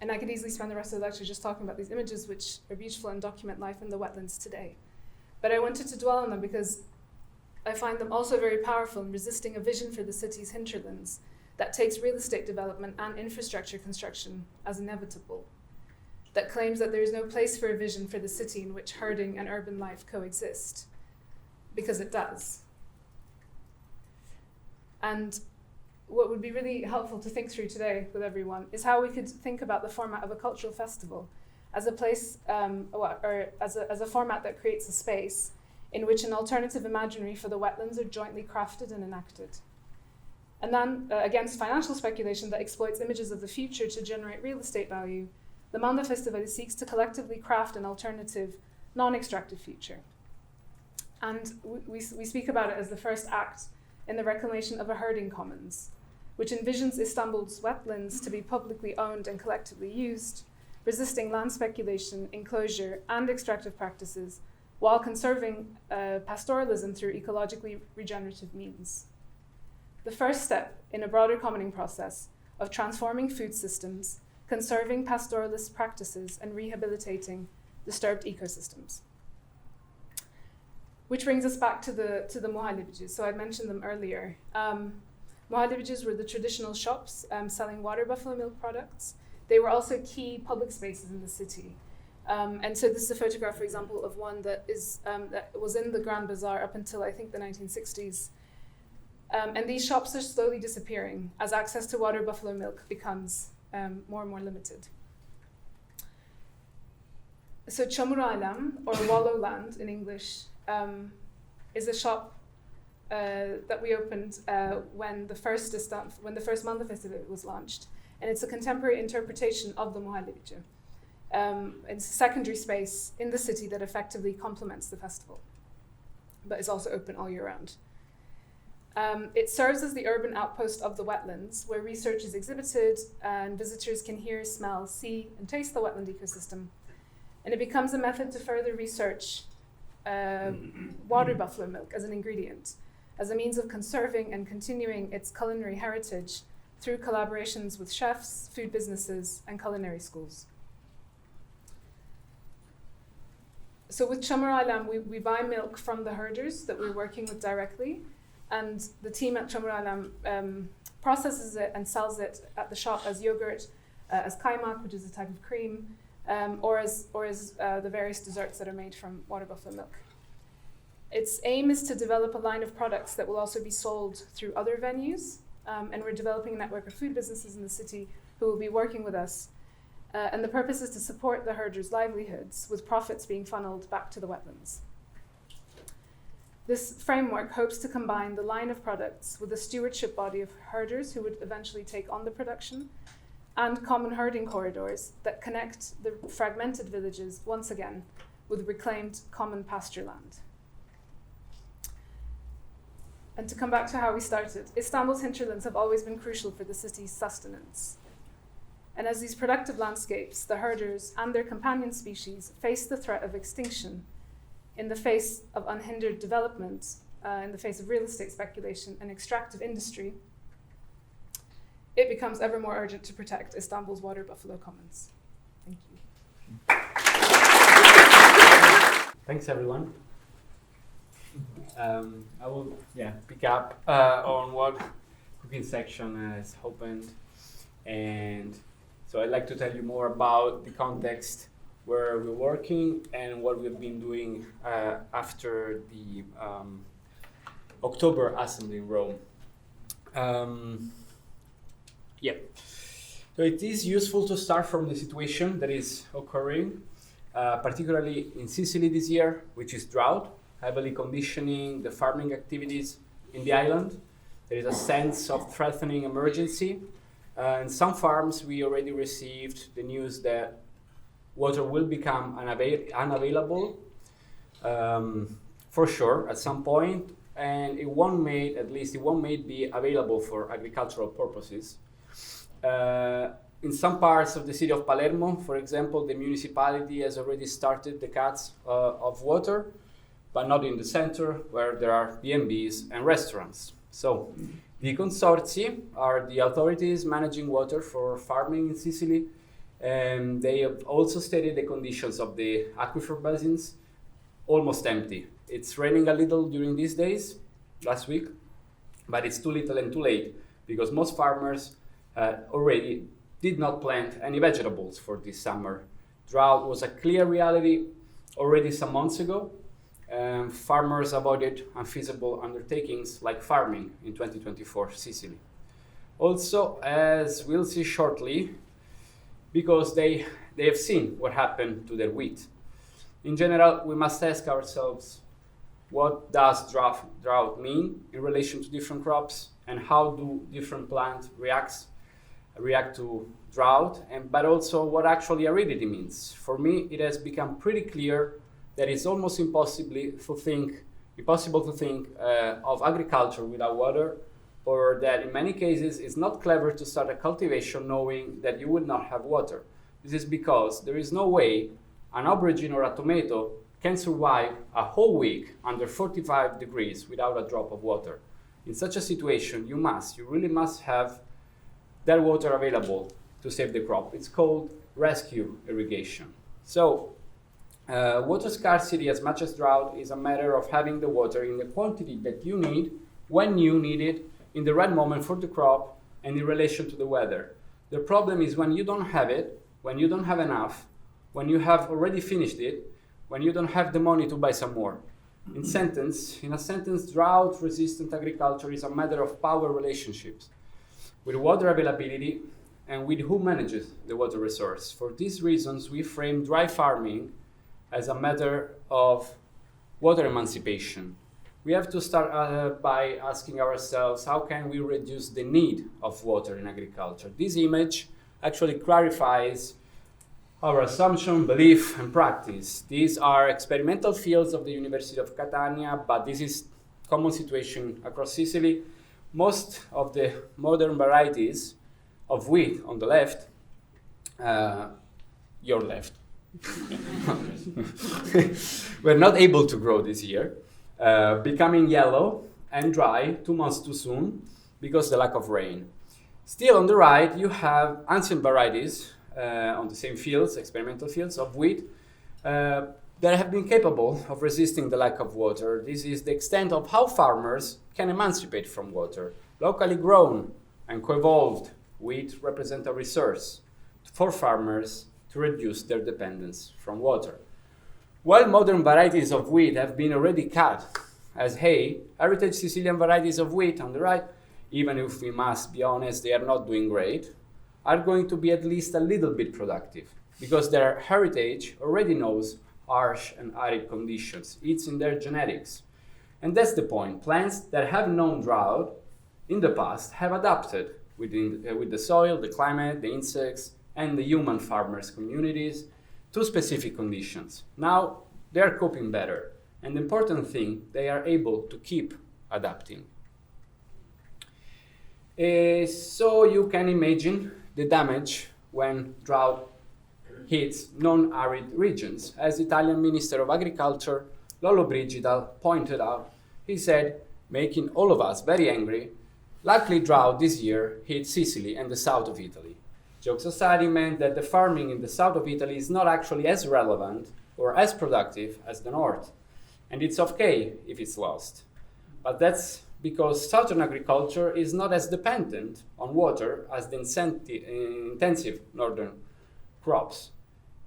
And I could easily spend the rest of the lecture just talking about these images, which are beautiful and document life in the wetlands today. But I wanted to dwell on them because I find them also very powerful in resisting a vision for the city's hinterlands that takes real estate development and infrastructure construction as inevitable, that claims that there is no place for a vision for the city in which herding and urban life coexist, because it does. And what would be really helpful to think through today with everyone is how we could think about the format of a cultural festival as a place, or as a format that creates a space in which an alternative imaginary for the wetlands are jointly crafted and enacted. And then, against financial speculation that exploits images of the future to generate real estate value, the Manda Festival seeks to collectively craft an alternative, non-extractive future. And we speak about it as the first act in the reclamation of a herding commons, which envisions Istanbul's wetlands to be publicly owned and collectively used, resisting land speculation, enclosure, and extractive practices, while conserving pastoralism through ecologically regenerative means. The first step in a broader commoning process of transforming food systems, conserving pastoralist practices, and rehabilitating disturbed ecosystems. Which brings us back to the muhallebicis. So I mentioned them earlier. Muhallebicis were the traditional shops selling water buffalo milk products. They were also key public spaces in the city. And so this is a photograph, for example, of one that was in the Grand Bazaar up until, I think, the 1960s. And these shops are slowly disappearing as access to water buffalo milk becomes more and more limited. So Çamur Alam, or Wallow Land in English, is a shop that we opened when the first Manda Festival was launched. And it's a contemporary interpretation of the muhallebici. It's a secondary space in the city that effectively complements the festival, but is also open all year round. It serves as the urban outpost of the wetlands, where research is exhibited and visitors can hear, smell, see, and taste the wetland ecosystem. And it becomes a method to further research water buffalo milk as an ingredient, as a means of conserving and continuing its culinary heritage through collaborations with chefs, food businesses, and culinary schools. So with Çamur Alam, we buy milk from the herders that we're working with directly, and the team at Çamur Alam processes it and sells it at the shop as yogurt, as kaymak, which is a type of cream, or as the various desserts that are made from water buffalo milk. Its aim is to develop a line of products that will also be sold through other venues, and we're developing a network of food businesses in the city who will be working with us. And the purpose is to support the herders' livelihoods, with profits being funneled back to the wetlands. This framework hopes to combine the line of products with a stewardship body of herders who would eventually take on the production, and common herding corridors that connect the fragmented villages once again with reclaimed common pasture land. And to come back to how we started, Istanbul's hinterlands have always been crucial for the city's sustenance. And as these productive landscapes, the herders and their companion species face the threat of extinction in the face of unhindered development, in the face of real estate speculation and extractive industry, it becomes ever more urgent to protect Istanbul's water buffalo commons. Thank you. Thanks, everyone. I will pick up on what cooking section has opened, and so I'd like to tell you more about the context where we're working and what we've been doing after the October Assembly in Rome. So it is useful to start from the situation that is occurring, particularly in Sicily this year, which is drought, heavily conditioning the farming activities in the island. There is a sense of threatening emergency. In some farms, we already received the news that water will become unavailable for sure at some point, and it won't be available for agricultural purposes. In some parts of the city of Palermo, for example, the municipality has already started the cuts of water, but not in the center where there are B&Bs and restaurants. So the consortii are the authorities managing water for farming in Sicily, and they have also stated the conditions of the aquifer basins almost empty. It's raining a little during these days, last week, but it's too little and too late because most farmers already did not plant any vegetables for this summer. Drought was a clear reality already some months ago. Farmers avoided unfeasible undertakings like farming in 2024 Sicily. Also, as we'll see shortly, because they have seen what happened to their wheat. In general, we must ask ourselves, what does drought mean in relation to different crops, and how do different plants react to drought, but also what actually aridity means. For me, it has become pretty clear that it's almost impossible to think of agriculture without water, or that in many cases it's not clever to start a cultivation knowing that you will not have water. This is because there is no way an aubergine or a tomato can survive a whole week under 45 degrees without a drop of water. In such a situation, you really must have that water available to save the crop. It's called rescue irrigation. So, water scarcity, as much as drought, is a matter of having the water in the quantity that you need, when you need it, in the right moment for the crop, and in relation to the weather. The problem is when you don't have it, when you don't have enough, when you have already finished it, when you don't have the money to buy some more. In a sentence, drought-resistant agriculture is a matter of power relationships with water availability and with who manages the water resource. For these reasons, we frame dry farming as a matter of water emancipation. We have to start by asking ourselves, how can we reduce the need of water in agriculture? This image actually clarifies our assumption, belief, and practice. These are experimental fields of the University of Catania, but this is a common situation across Sicily. Most of the modern varieties of wheat on the left, your left, were not able to grow this year, becoming yellow and dry 2 months too soon because of the lack of rain. Still on the right, you have ancient varieties on the same fields, experimental fields of wheat, that have been capable of resisting the lack of water. This is the extent of how farmers can emancipate from water. Locally grown and co-evolved wheat represent a resource for farmers to reduce their dependence from water. While modern varieties of wheat have been already cut as hay, heritage Sicilian varieties of wheat on the right, even if we must be honest, they are not doing great, are going to be at least a little bit productive because their heritage already knows harsh and arid conditions. It's in their genetics. And that's the point. Plants that have known drought in the past have adapted with the soil, the climate, the insects, and the human farmers' communities to specific conditions. Now they're coping better. And the important thing, they are able to keep adapting. So you can imagine the damage when drought hits non-arid regions. As Italian Minister of Agriculture, Lollobrigida, pointed out, he said, making all of us very angry, likely drought this year hit Sicily and the south of Italy. Jokes aside, it meant that the farming in the south of Italy is not actually as relevant or as productive as the north. And it's okay if it's lost. But that's because southern agriculture is not as dependent on water as the intensive northern crops.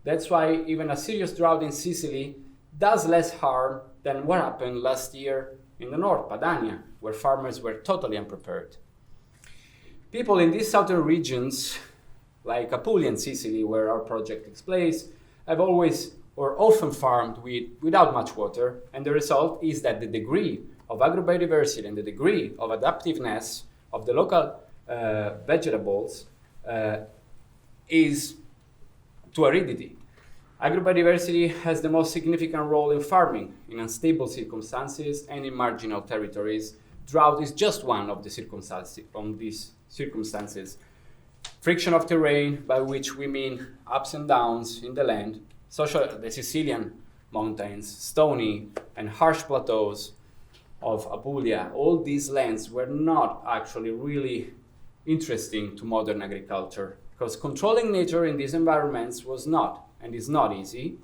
That's why even a serious drought in Sicily does less harm than what happened last year in the north, Padania, where farmers were totally unprepared. People in these southern regions, like Apulia and Sicily, where our project takes place, have always or often farmed without much water, and the result is that the degree of agrobiodiversity and the degree of adaptiveness of the local vegetables is to aridity. Agrobiodiversity has the most significant role in farming in unstable circumstances and in marginal territories. Drought is just one of the circumstances. Friction of terrain, by which we mean ups and downs in the land, the Sicilian mountains, stony and harsh plateaus of Apulia, all these lands were not actually really interesting to modern agriculture, because controlling nature in these environments was not and is not easy.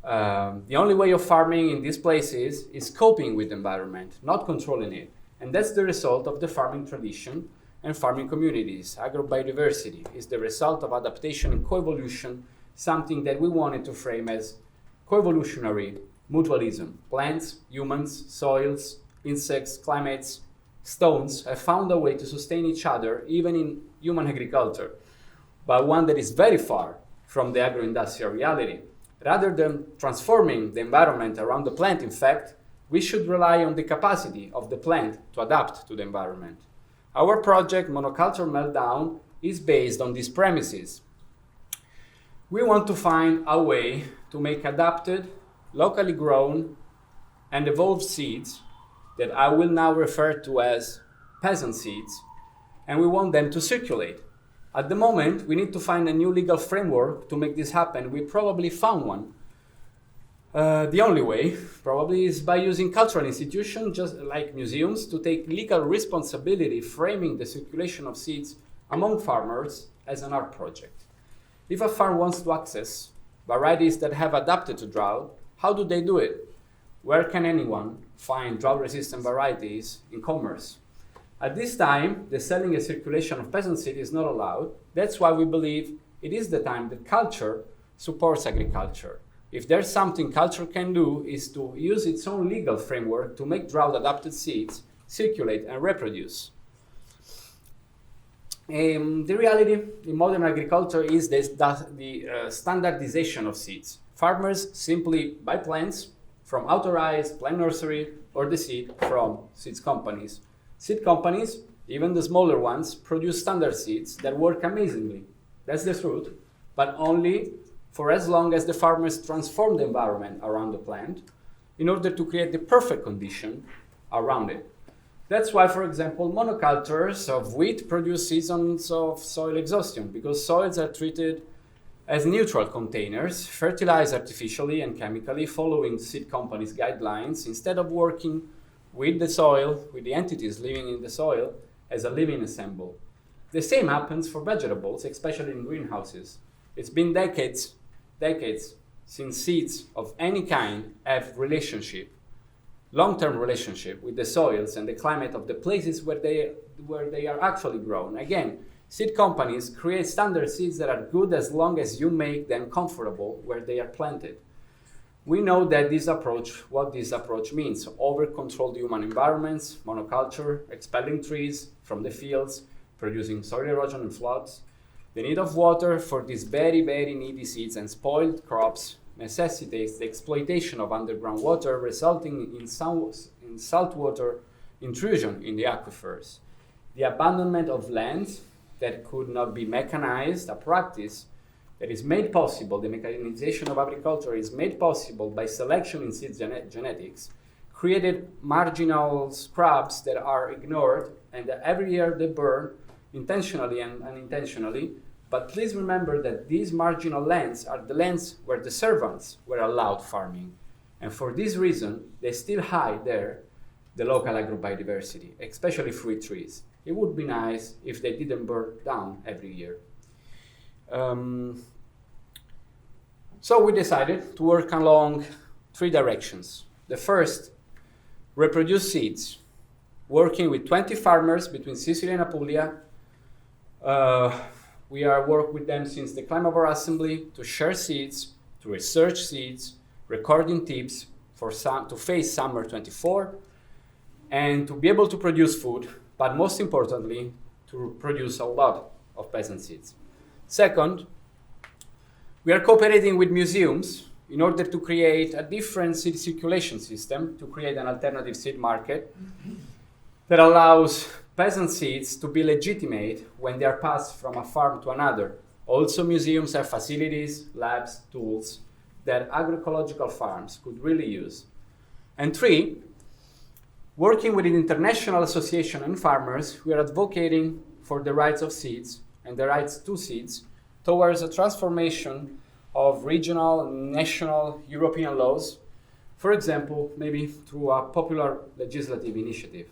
The only way of farming in these places is coping with the environment, not controlling it. And that's the result of the farming tradition and farming communities. Agrobiodiversity is the result of adaptation and coevolution, something that we wanted to frame as coevolutionary mutualism. Plants, humans, soils, insects, climates, stones have found a way to sustain each other, even in human agriculture, but one that is very far from the agro-industrial reality. Rather than transforming the environment around the plant, in fact, we should rely on the capacity of the plant to adapt to the environment. Our project, Monoculture Meltdown, is based on these premises. We want to find a way to make adapted, locally grown, and evolved seeds that I will now refer to as peasant seeds, and we want them to circulate. At the moment, we need to find a new legal framework to make this happen. We probably found one. The only way, probably, is by using cultural institutions, just like museums, to take legal responsibility framing the circulation of seeds among farmers as an art project. If a farm wants to access varieties that have adapted to drought, how do they do it? Where can anyone find drought-resistant varieties in commerce? At this time, the selling and circulation of peasant seed is not allowed. That's why we believe it is the time that culture supports agriculture. If there's something culture can do, is to use its own legal framework to make drought-adapted seeds circulate and reproduce. The reality in modern agriculture is the standardization of seeds. Farmers simply buy plants from authorized plant nursery or the seed from seeds companies. Seed companies, even the smaller ones, produce standard seeds that work amazingly. That's the truth, but only for as long as the farmers transform the environment around the plant in order to create the perfect condition around it. That's why, for example, monocultures of wheat produce seasons of soil exhaustion, because soils are treated as neutral containers, fertilized artificially and chemically, following seed companies' guidelines, instead of working with the soil, with the entities living in the soil, as a living ensemble. The same happens for vegetables, especially in greenhouses. It's been decades since seeds of any kind have long-term relationship with the soils and the climate of the places where they are actually grown. Again, seed companies create standard seeds that are good as long as you make them comfortable where they are planted. We know that what this approach means: over-controlled human environments, monoculture, expelling trees from the fields, producing soil erosion and floods. The need of water for these very, very needy seeds and spoiled crops necessitates the exploitation of underground water, resulting in saltwater intrusion in the aquifers. The abandonment of land that could not be mechanized, a practice that is made possible, the mechanization of agriculture is made possible by selection in seed genetics, created marginal crops that are ignored and that every year they burn intentionally and unintentionally. But please remember that these marginal lands are the lands where the servants were allowed farming. And for this reason, they still hide there the local agrobiodiversity, especially fruit trees. It would be nice if they didn't burn down every year. So we decided to work along 3 directions. The first, reproduce seeds, working with 20 farmers between Sicily and Apulia, we are work with them since the CLIMAVORE assembly to share seeds, to research seeds, recording tips to face summer 24, and to be able to produce food, but most importantly, to produce a lot of peasant seeds. Second, we are cooperating with museums in order to create a different seed circulation system, to create an alternative seed market that allows peasant seeds to be legitimate when they are passed from a farm to another. Also, museums have facilities, labs, tools that agroecological farms could really use. And three, working with an international association and farmers, we are advocating for the rights of seeds and the rights to seeds towards a transformation of regional, national, European laws, for example, maybe through a popular legislative initiative.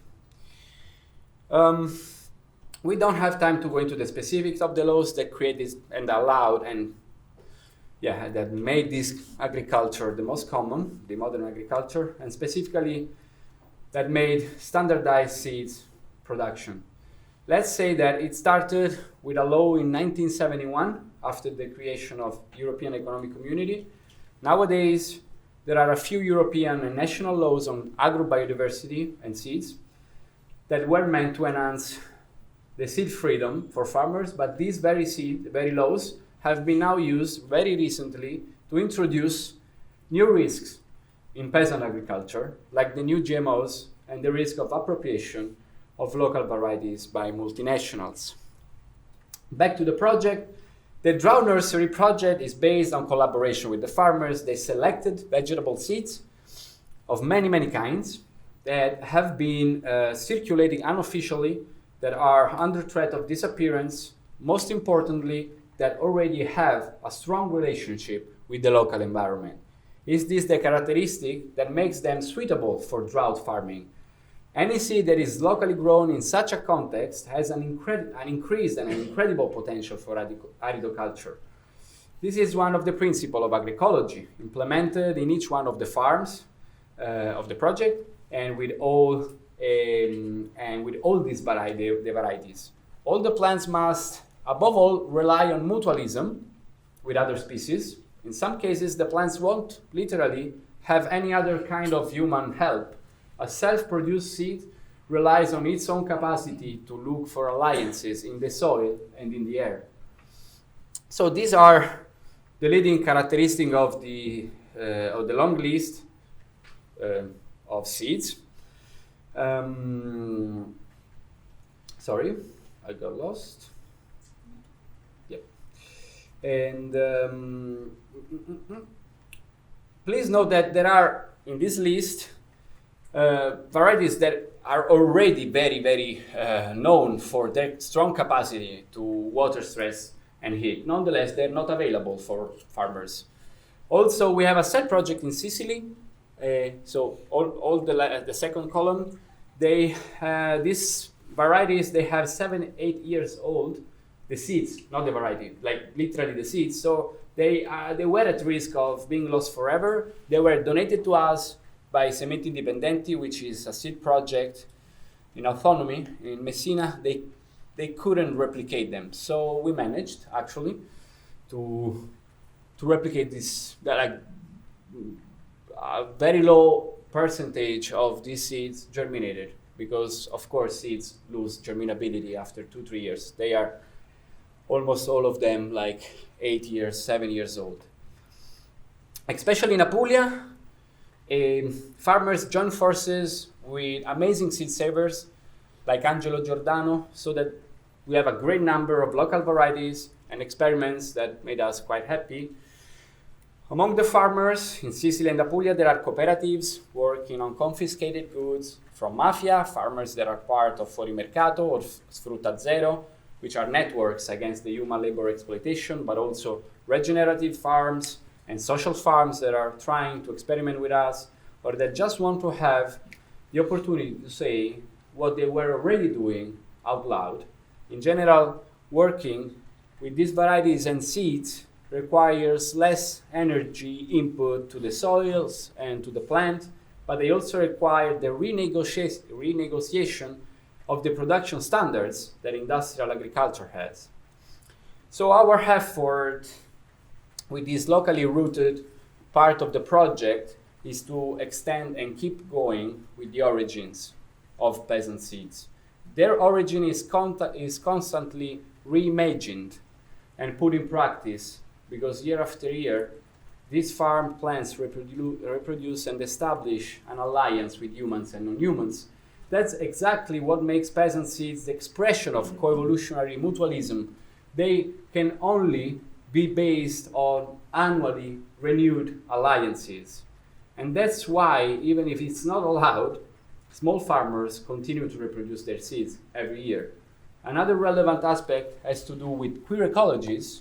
We don't have time to go into the specifics of the laws that create this and allowed and that made this agriculture the most common, the modern agriculture, and specifically that made standardized seeds production. Let's say that it started with a law in 1971 after the creation of European Economic Community. Nowadays, there are a few European and national laws on agrobiodiversity and seeds that were meant to enhance the seed freedom for farmers, but these very laws have been now used very recently to introduce new risks in peasant agriculture, like the new GMOs and the risk of appropriation of local varieties by multinationals. Back to the project. The drought nursery project is based on collaboration with the farmers. They selected vegetable seeds of many, many kinds that have been circulating unofficially, that are under threat of disappearance, most importantly, that already have a strong relationship with the local environment. Is this the characteristic that makes them suitable for drought farming? Any seed that is locally grown in such a context has an increased and an incredible potential for aridoculture. This is one of the principles of agroecology implemented in each one of the farms of the project, and with all these varieties. All the plants must, above all, rely on mutualism with other species. In some cases, the plants won't literally have any other kind of human help. A self-produced seed relies on its own capacity to look for alliances in the soil and in the air. So these are the leading characteristics of the long list of seeds. Sorry, I got lost. Yep. And please note that there are in this list varieties that are already very, very known for their strong capacity to water stress and heat. Nonetheless, they're not available for farmers. Also, we have a set project in Sicily. So all the second column, these varieties, they have 7-8 years old, the seeds, not the variety, like literally the seeds. So they were at risk of being lost forever. They were donated to us by Sementi Indipendenti, which is a seed project in autonomy in Messina. They couldn't replicate them, so we managed actually to replicate this. A very low percentage of these seeds germinated because, of course, seeds lose germinability after 2-3 years. They are almost all of them like 8 years, 7 years old. Especially in Apulia, farmers joined forces with amazing seed savers like Angelo Giordano, so that we have a great number of local varieties and experiments that made us quite happy. Among the farmers in Sicily and Apulia, there are cooperatives working on confiscated goods from mafia, farmers that are part of Fuorimercato or Sfrutta Zero, which are networks against the human labor exploitation, but also regenerative farms and social farms that are trying to experiment with us, or that just want to have the opportunity to say what they were already doing out loud. In general, working with these varieties and seeds requires less energy input to the soils and to the plant, but they also require the renegotiation of the production standards that industrial agriculture has. So our effort with this locally rooted part of the project is to extend and keep going with the origins of peasant seeds. Their origin is constantly reimagined and put in practice, because year after year, these farm plants reproduce and establish an alliance with humans and non-humans. That's exactly what makes peasant seeds the expression of coevolutionary mutualism. They can only be based on annually renewed alliances. And that's why, even if it's not allowed, small farmers continue to reproduce their seeds every year. Another relevant aspect has to do with queer ecologies.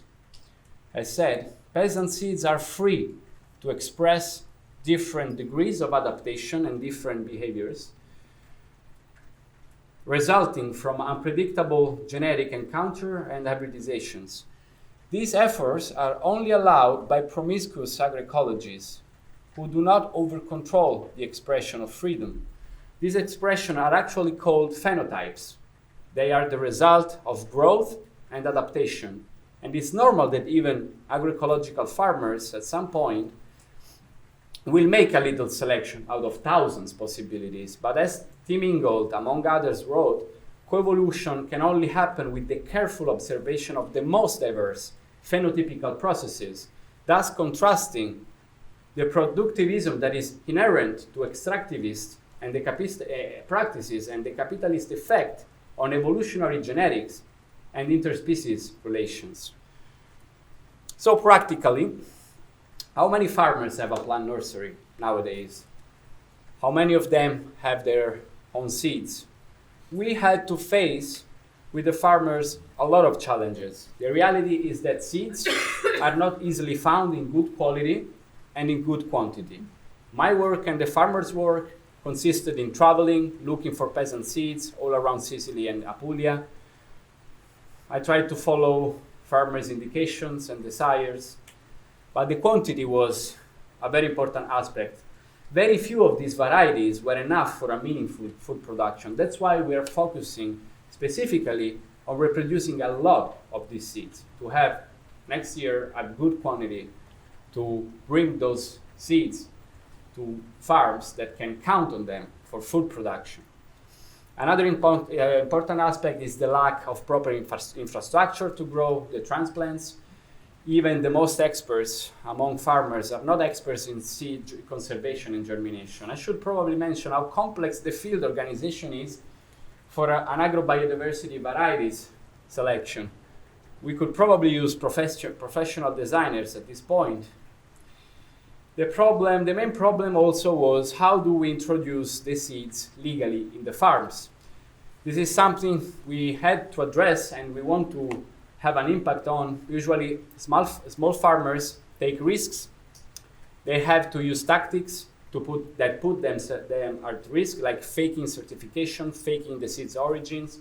As said, peasant seeds are free to express different degrees of adaptation and different behaviors, resulting from unpredictable genetic encounter and hybridizations. These efforts are only allowed by promiscuous agroecologies who do not over-control the expression of freedom. These expressions are actually called phenotypes. They are the result of growth and adaptation. And it's normal that even agroecological farmers at some point will make a little selection out of thousands possibilities. But as Tim Ingold, among others, wrote, coevolution can only happen with the careful observation of the most diverse phenotypical processes, thus contrasting the productivism that is inherent to extractivist and the practices and the capitalist effect on evolutionary genetics and interspecies relations. So practically, how many farmers have a plant nursery nowadays? How many of them have their own seeds? We had to face with the farmers a lot of challenges. The reality is that seeds are not easily found in good quality and in good quantity. My work and the farmers' work consisted in traveling, looking for peasant seeds all around Sicily and Apulia. I tried to follow farmers' indications and desires, but the quantity was a very important aspect. Very few of these varieties were enough for a meaningful food production. That's why we are focusing specifically on reproducing a lot of these seeds to have next year a good quantity to bring those seeds to farms that can count on them for food production. Another important aspect is the lack of proper infrastructure to grow the transplants. Even the most experts among farmers are not experts in seed conservation and germination. I should probably mention how complex the field organization is for an agrobiodiversity varieties selection. We could probably use professional designers at this point. The main problem also was, how do we introduce the seeds legally in the farms? This is something we had to address and we want to have an impact on. Usually small farmers take risks. They have to use tactics put them at risk, like faking certification, faking the seed's origins,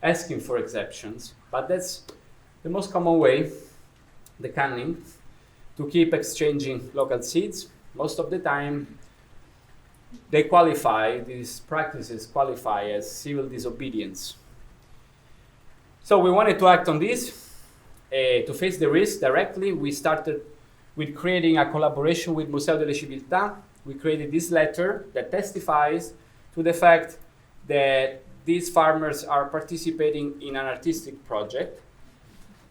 asking for exceptions. But that's the most common way, the cunning, to keep exchanging local seeds. Most of the time, these practices qualify as civil disobedience. So we wanted to act on this. To face the risk directly, we started with creating a collaboration with Museo delle Civiltà. We created this letter that testifies to the fact that these farmers are participating in an artistic project.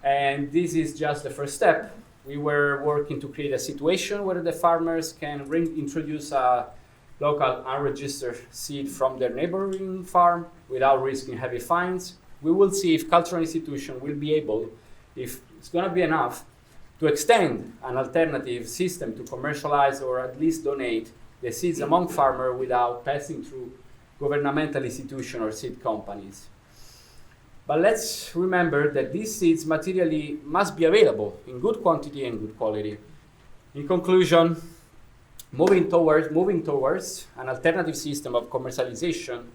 And this is just the first step. We were working to create a situation where the farmers can introduce a local unregistered seed from their neighboring farm without risking heavy fines. We will see if cultural institution will be able, if it's going to be enough, to extend an alternative system to commercialize or at least donate the seeds among farmers without passing through governmental institutions or seed companies. But let's remember that these seeds materially must be available in good quantity and good quality. In conclusion, moving towards an alternative system of commercialization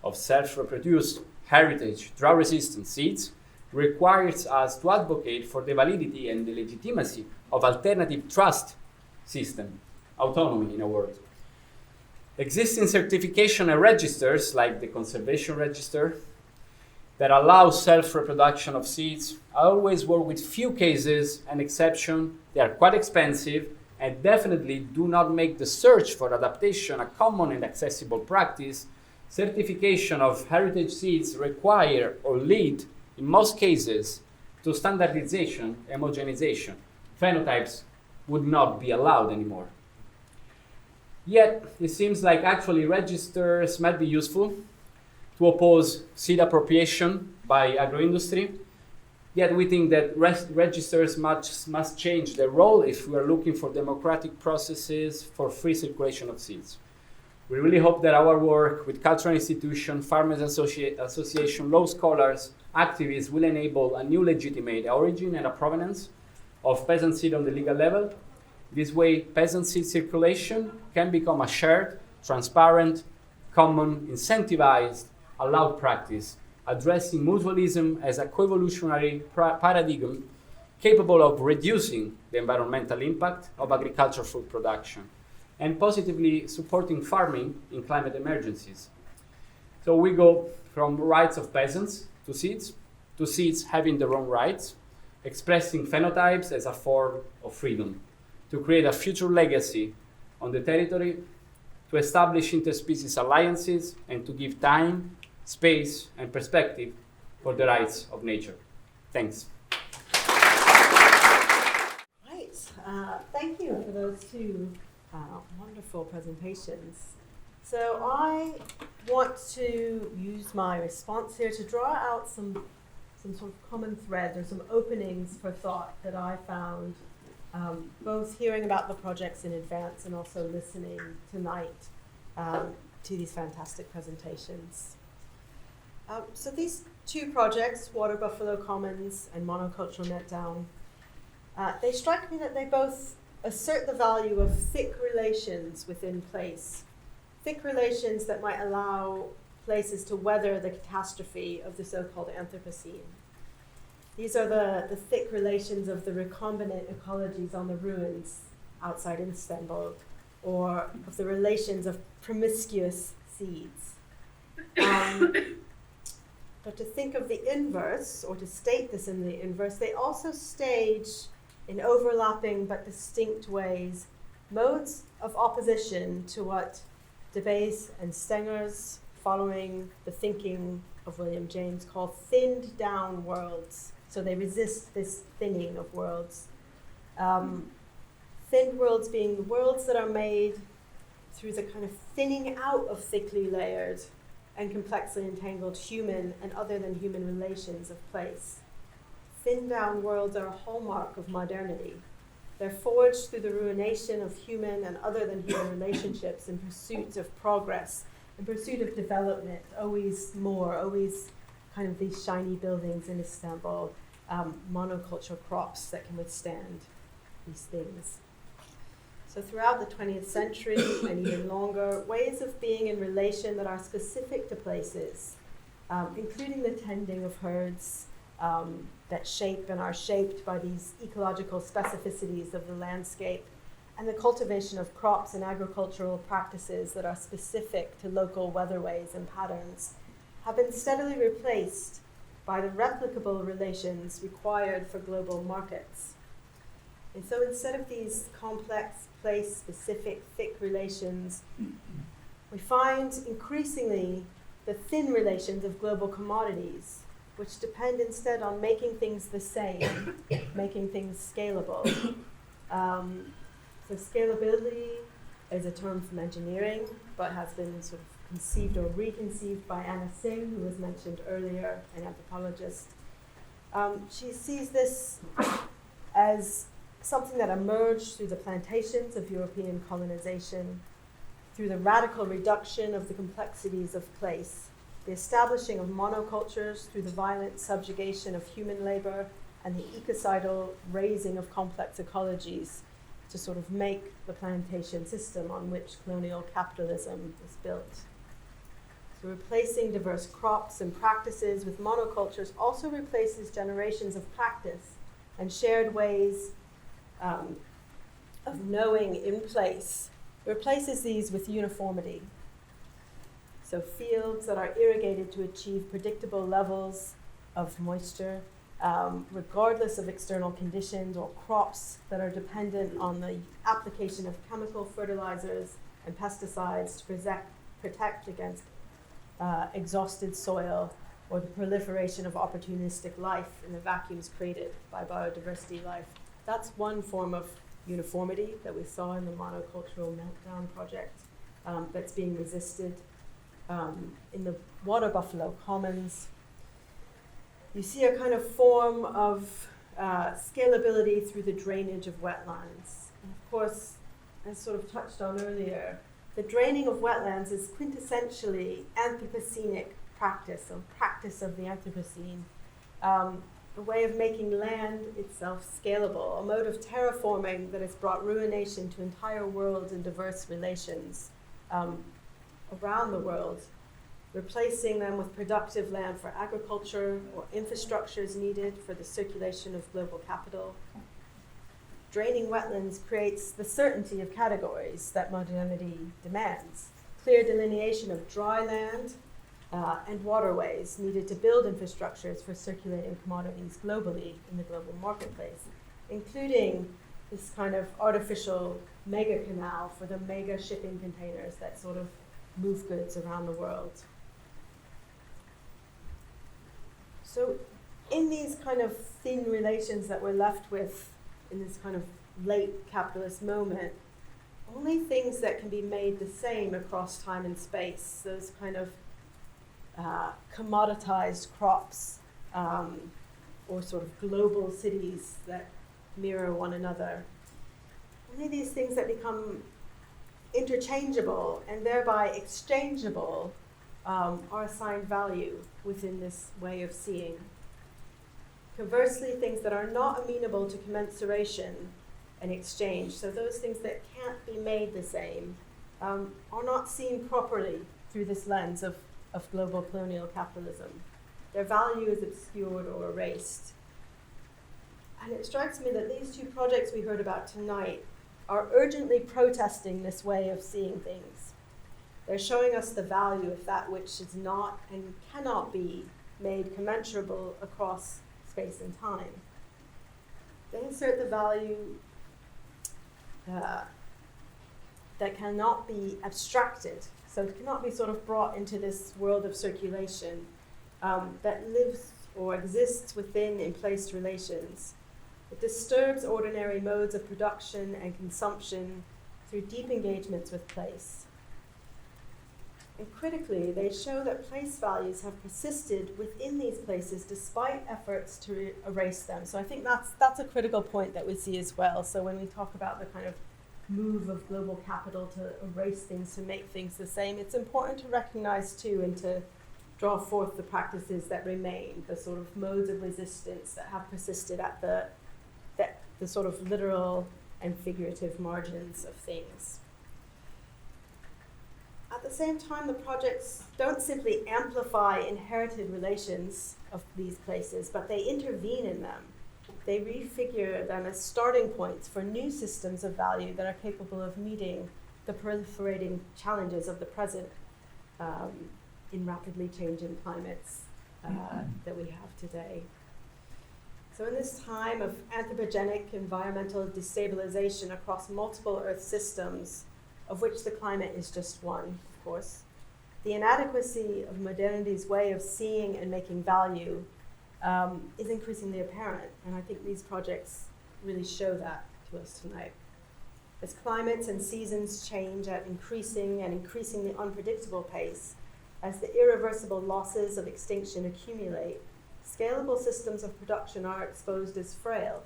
of self-reproduced heritage drought-resistant seeds requires us to advocate for the validity and the legitimacy of alternative trust system, autonomy in a word. Existing certification and registers, like the conservation register, that allow self-reproduction of seeds. I always work with few cases and exceptions. They are quite expensive and definitely do not make the search for adaptation a common and accessible practice. Certification of heritage seeds require or lead, in most cases, to standardization, homogenization. Phenotypes would not be allowed anymore. Yet, it seems like actually registers might be useful to oppose seed appropriation by agroindustry. Yet we think that registers must change their role if we are looking for democratic processes for free circulation of seeds. We really hope that our work with cultural institutions, farmers association, law scholars, activists will enable a new legitimate origin and a provenance of peasant seed on the legal level. This way, peasant seed circulation can become a shared, transparent, common, incentivized, allowed practice, addressing mutualism as a co-evolutionary paradigm capable of reducing the environmental impact of agricultural food production and positively supporting farming in climate emergencies. So we go from rights of peasants to seeds having their own rights, expressing phenotypes as a form of freedom, to create a future legacy on the territory, to establish interspecies alliances, and to give time, space, and perspective for the rights of nature. Thanks. Right. Thank you for those two wonderful presentations. So I want to use my response here to draw out some sort of common threads or some openings for thought that I found both hearing about the projects in advance and also listening tonight to these fantastic presentations. So these two projects, Water Buffalo Commons and Monocultural Net Down, they strike me that they both assert the value of thick relations within place, thick relations that might allow places to weather the catastrophe of the so-called Anthropocene. These are the thick relations of the recombinant ecologies on the ruins outside Istanbul, or of the relations of promiscuous seeds. But to think of the inverse, or to state this in the inverse, they also stage, in overlapping but distinct ways, modes of opposition to what Debase and Stengers, following the thinking of William James, call thinned down worlds. So they resist this thinning of worlds. Thinned worlds being the worlds that are made through the kind of thinning out of thickly layered and complexly entangled human and other than human relations of place. Thinned down worlds are a hallmark of modernity. They're forged through the ruination of human and other than human relationships in pursuit of progress, in pursuit of development, always more, always kind of these shiny buildings in Istanbul, monoculture crops that can withstand these things. So throughout the 20th century and even longer, ways of being in relation that are specific to places, including the tending of herds that shape and are shaped by these ecological specificities of the landscape, and the cultivation of crops and agricultural practices that are specific to local weatherways and patterns, have been steadily replaced by the replicable relations required for global markets. And so instead of these complex, place-specific, thick relations, we find increasingly the thin relations of global commodities, which depend instead on making things the same, making things scalable. So scalability is a term from engineering, but has been sort of conceived or reconceived by Anna Singh, who was mentioned earlier, an anthropologist. She sees this as something that emerged through the plantations of European colonization, through the radical reduction of the complexities of place, the establishing of monocultures through the violent subjugation of human labor, and the ecocidal raising of complex ecologies to sort of make the plantation system on which colonial capitalism is built. So replacing diverse crops and practices with monocultures also replaces generations of practice and shared ways of knowing in place, replaces these with uniformity. So fields that are irrigated to achieve predictable levels of moisture, regardless of external conditions, or crops that are dependent on the application of chemical fertilizers and pesticides to protect against exhausted soil or the proliferation of opportunistic life in the vacuums created by biodiversity life. That's one form of uniformity that we saw in the monocultural meltdown project that's being resisted in the water buffalo commons. You see a kind of form of scalability through the drainage of wetlands. And of course, as sort of touched on earlier, the draining of wetlands is quintessentially Anthropocenic practice, or practice of the Anthropocene, a way of making land itself scalable, a mode of terraforming that has brought ruination to entire worlds and diverse relations around the world, replacing them with productive land for agriculture or infrastructures needed for the circulation of global capital. Draining wetlands creates the certainty of categories that modernity demands, clear delineation of dry land and waterways needed to build infrastructures for circulating commodities globally in the global marketplace, including this kind of artificial mega canal for the mega shipping containers that sort of move goods around the world. So in these kind of thin relations that we're left with in this kind of late capitalist moment, only things that can be made the same across time and space, those kind of commoditized crops or sort of global cities that mirror one another, only these things that become interchangeable and thereby exchangeable are assigned value within this way of seeing. Conversely, things that are not amenable to commensuration and exchange, so those things that can't be made the same, are not seen properly through this lens of global colonial capitalism. Their value is obscured or erased. And it strikes me that these two projects we heard about tonight are urgently protesting this way of seeing things. They're showing us the value of that which is not and cannot be made commensurable across space and time. They insert the value that cannot be abstracted, so it cannot be sort of brought into this world of circulation that lives or exists within in-place relations. It disturbs ordinary modes of production and consumption through deep engagements with place. And critically, they show that place values have persisted within these places despite efforts to erase them. So I think that's a critical point that we see as well. So when we talk about the kind of move of global capital to erase things, to make things the same, it's important to recognize too and to draw forth the practices that remain, the sort of modes of resistance that have persisted at the sort of literal and figurative margins of things. At the same time, the projects don't simply amplify inherited relations of these places, but they intervene in them. They refigure them as starting points for new systems of value that are capable of meeting the proliferating challenges of the present in rapidly changing climates that we have today. So in this time of anthropogenic environmental destabilization across multiple Earth systems, of which the climate is just one, of course, the inadequacy of modernity's way of seeing and making value is increasingly apparent, and I think these projects really show that to us tonight. As climates and seasons change at increasing and increasingly unpredictable pace, as the irreversible losses of extinction accumulate, scalable systems of production are exposed as frail,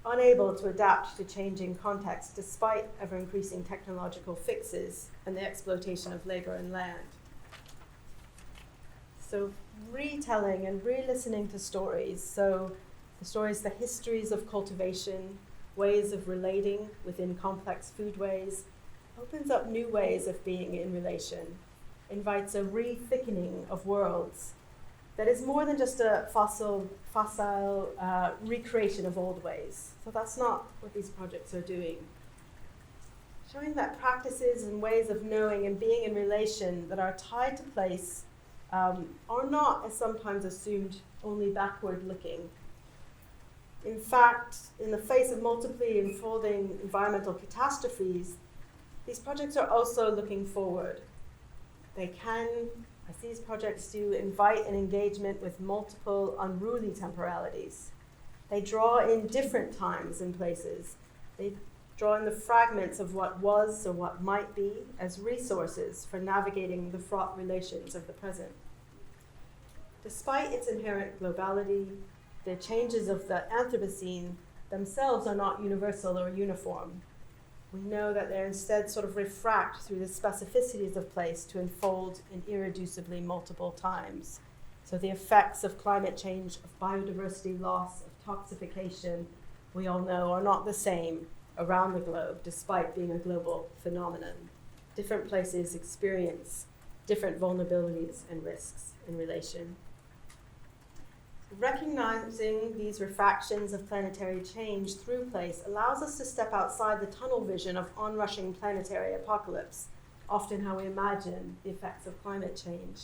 unable to adapt to changing contexts despite ever-increasing technological fixes and the exploitation of labor and land. So retelling and re-listening to stories, so the stories, the histories of cultivation, ways of relating within complex foodways, opens up new ways of being in relation, invites a re-thickening of worlds that is more than just a facile recreation of old ways. So that's not what these projects are doing. showing that practices and ways of knowing and being in relation that are tied to place are not, as sometimes assumed, only backward looking. In fact, in the face of multiply unfolding environmental catastrophes, these projects are also looking forward. They can, as these projects do, invite an engagement with multiple unruly temporalities. They draw in different times and places. They draw in the fragments of what was or what might be as resources for navigating the fraught relations of the present. Despite its inherent globality, the changes of the Anthropocene themselves are not universal or uniform. We know that they instead sort of refract through the specificities of place to unfold in irreducibly multiple times. So the effects of climate change, of biodiversity loss, of toxification, we all know are not the same around the globe, despite being a global phenomenon. Different places experience different vulnerabilities and risks in relation. Recognizing these refractions of planetary change through place allows us to step outside the tunnel vision of onrushing planetary apocalypse, often how we imagine the effects of climate change.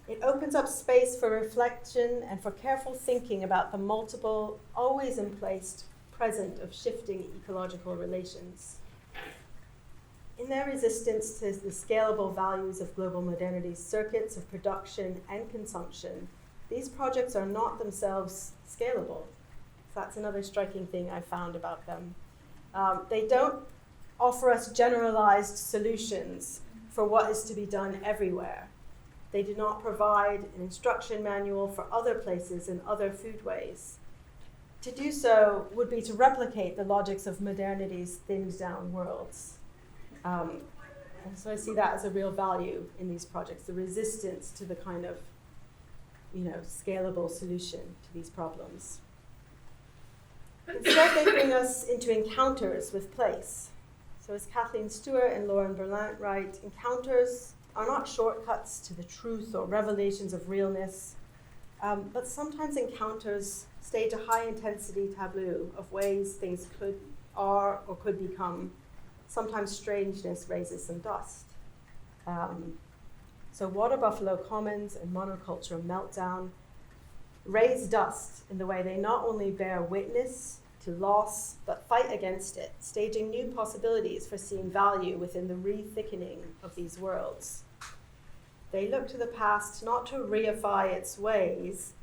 It opens up space for reflection and for careful thinking about the multiple, always in place present of shifting ecological relations. In their resistance to the scalable values of global modernity's circuits of production and consumption, these projects are not themselves scalable. That's another striking thing I found about them. They don't offer us generalized solutions for what is to be done everywhere. They do not provide an instruction manual for other places and other foodways. To do so would be to replicate the logics of modernity's thinned down worlds. And so I see that as a real value in these projects, the resistance to the kind of scalable solution to these problems. Instead, they bring us into encounters with place. So as Kathleen Stewart and Lauren Berlant write, encounters are not shortcuts to the truth or revelations of realness, but sometimes encounters stage a high-intensity tableau of ways things are or could become. Sometimes strangeness raises some dust. So water buffalo commons and monoculture meltdown raise dust in the way they not only bear witness to loss, but fight against it, staging new possibilities for seeing value within the re-thickening of these worlds. They look to the past not to reify its ways,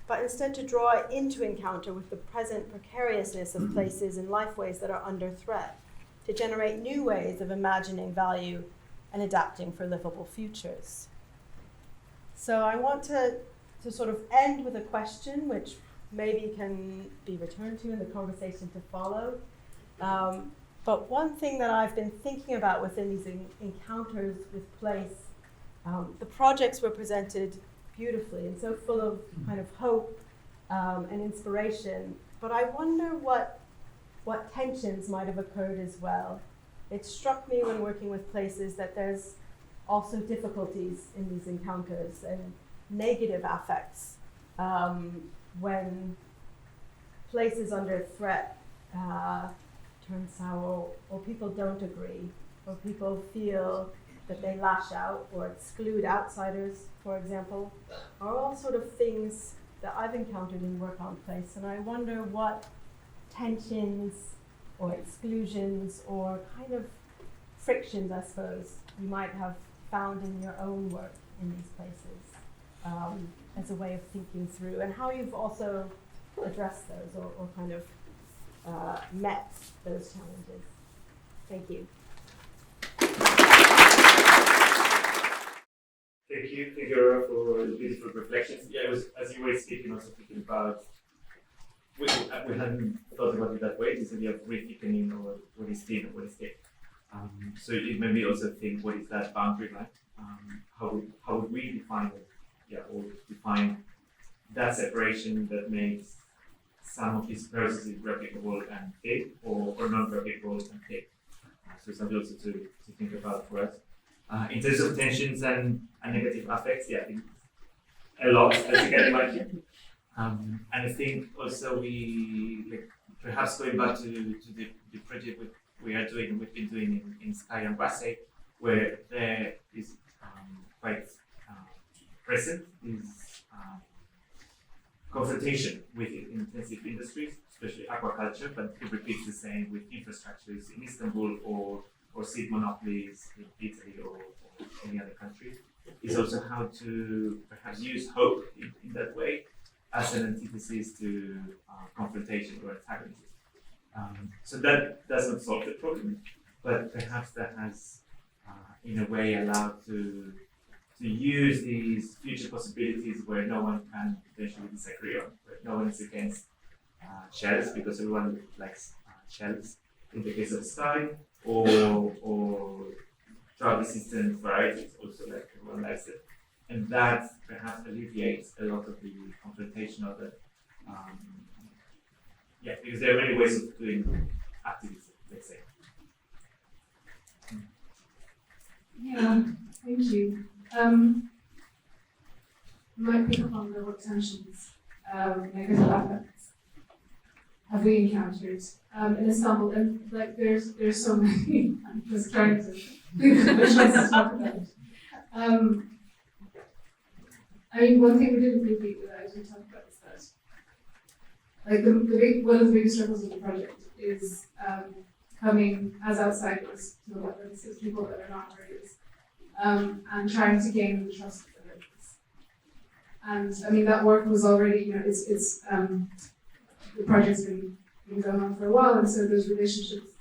but instead to draw it into encounter with the present precariousness of places and lifeways that are under threat, to generate new ways of imagining value and adapting for livable futures. So I want to sort of end with a question which maybe can be returned to in the conversation to follow. But one thing that I've been thinking about within these encounters with place, the projects were presented beautifully and so full of kind of hope and inspiration, but I wonder what tensions might have occurred as well. It struck me when working with places that there's also difficulties in these encounters and negative affects when places under threat turn sour, or people don't agree, or people feel that they lash out or exclude outsiders, for example, are all sort of things that I've encountered in work on place. And I wonder what tensions or exclusions or kind of frictions, I suppose, you might have found in your own work in these places as a way of thinking through, and how you've also addressed those or kind of met those challenges. Thank you. Thank you, Aurora, for the beautiful reflections. Yeah, it was, as you were speaking, also thinking about, we hadn't thought about it that way, this idea of re-thickening or what is thin or what is thick. So it made me also think, what is that boundary line? How would we define it? Yeah, or define that separation that makes some of these processes replicable and thick, or non-replicable and thick. So something also to think about for us. In terms of tensions and negative affects, yeah, I think a lot, as you can imagine. And I think also we, perhaps going back to the project with we've been doing in Skye and Brassey, where there is quite present is confrontation with intensive industries, especially aquaculture, but it repeats the same with infrastructures in Istanbul or seed monopolies in Italy or any other country. Is also how to perhaps use hope in that way as an antithesis to confrontation or antagonism. So that does not solve the problem, but perhaps that has, in a way, allowed to use these future possibilities where no one can potentially disagree on, where no one is against shells because everyone likes shells in the case of Sky, or drought-resistant varieties also, like everyone likes it. And that perhaps alleviates a lot of the confrontation of the, because there are many ways of doing activism, let's say. Yeah, thank you. Might pick up on what tensions, negative effects have we encountered in Istanbul, and like there's so many. I'm just trying to think of which ones to talk about. I mean, one thing we didn't really as we talked about is that, like one of the biggest struggles of the project is coming as outsiders to the wetlands, as people that are not herders, and trying to gain the trust of the herders. And I mean, that work was already, it's the project's been going on for a while, and so those relationships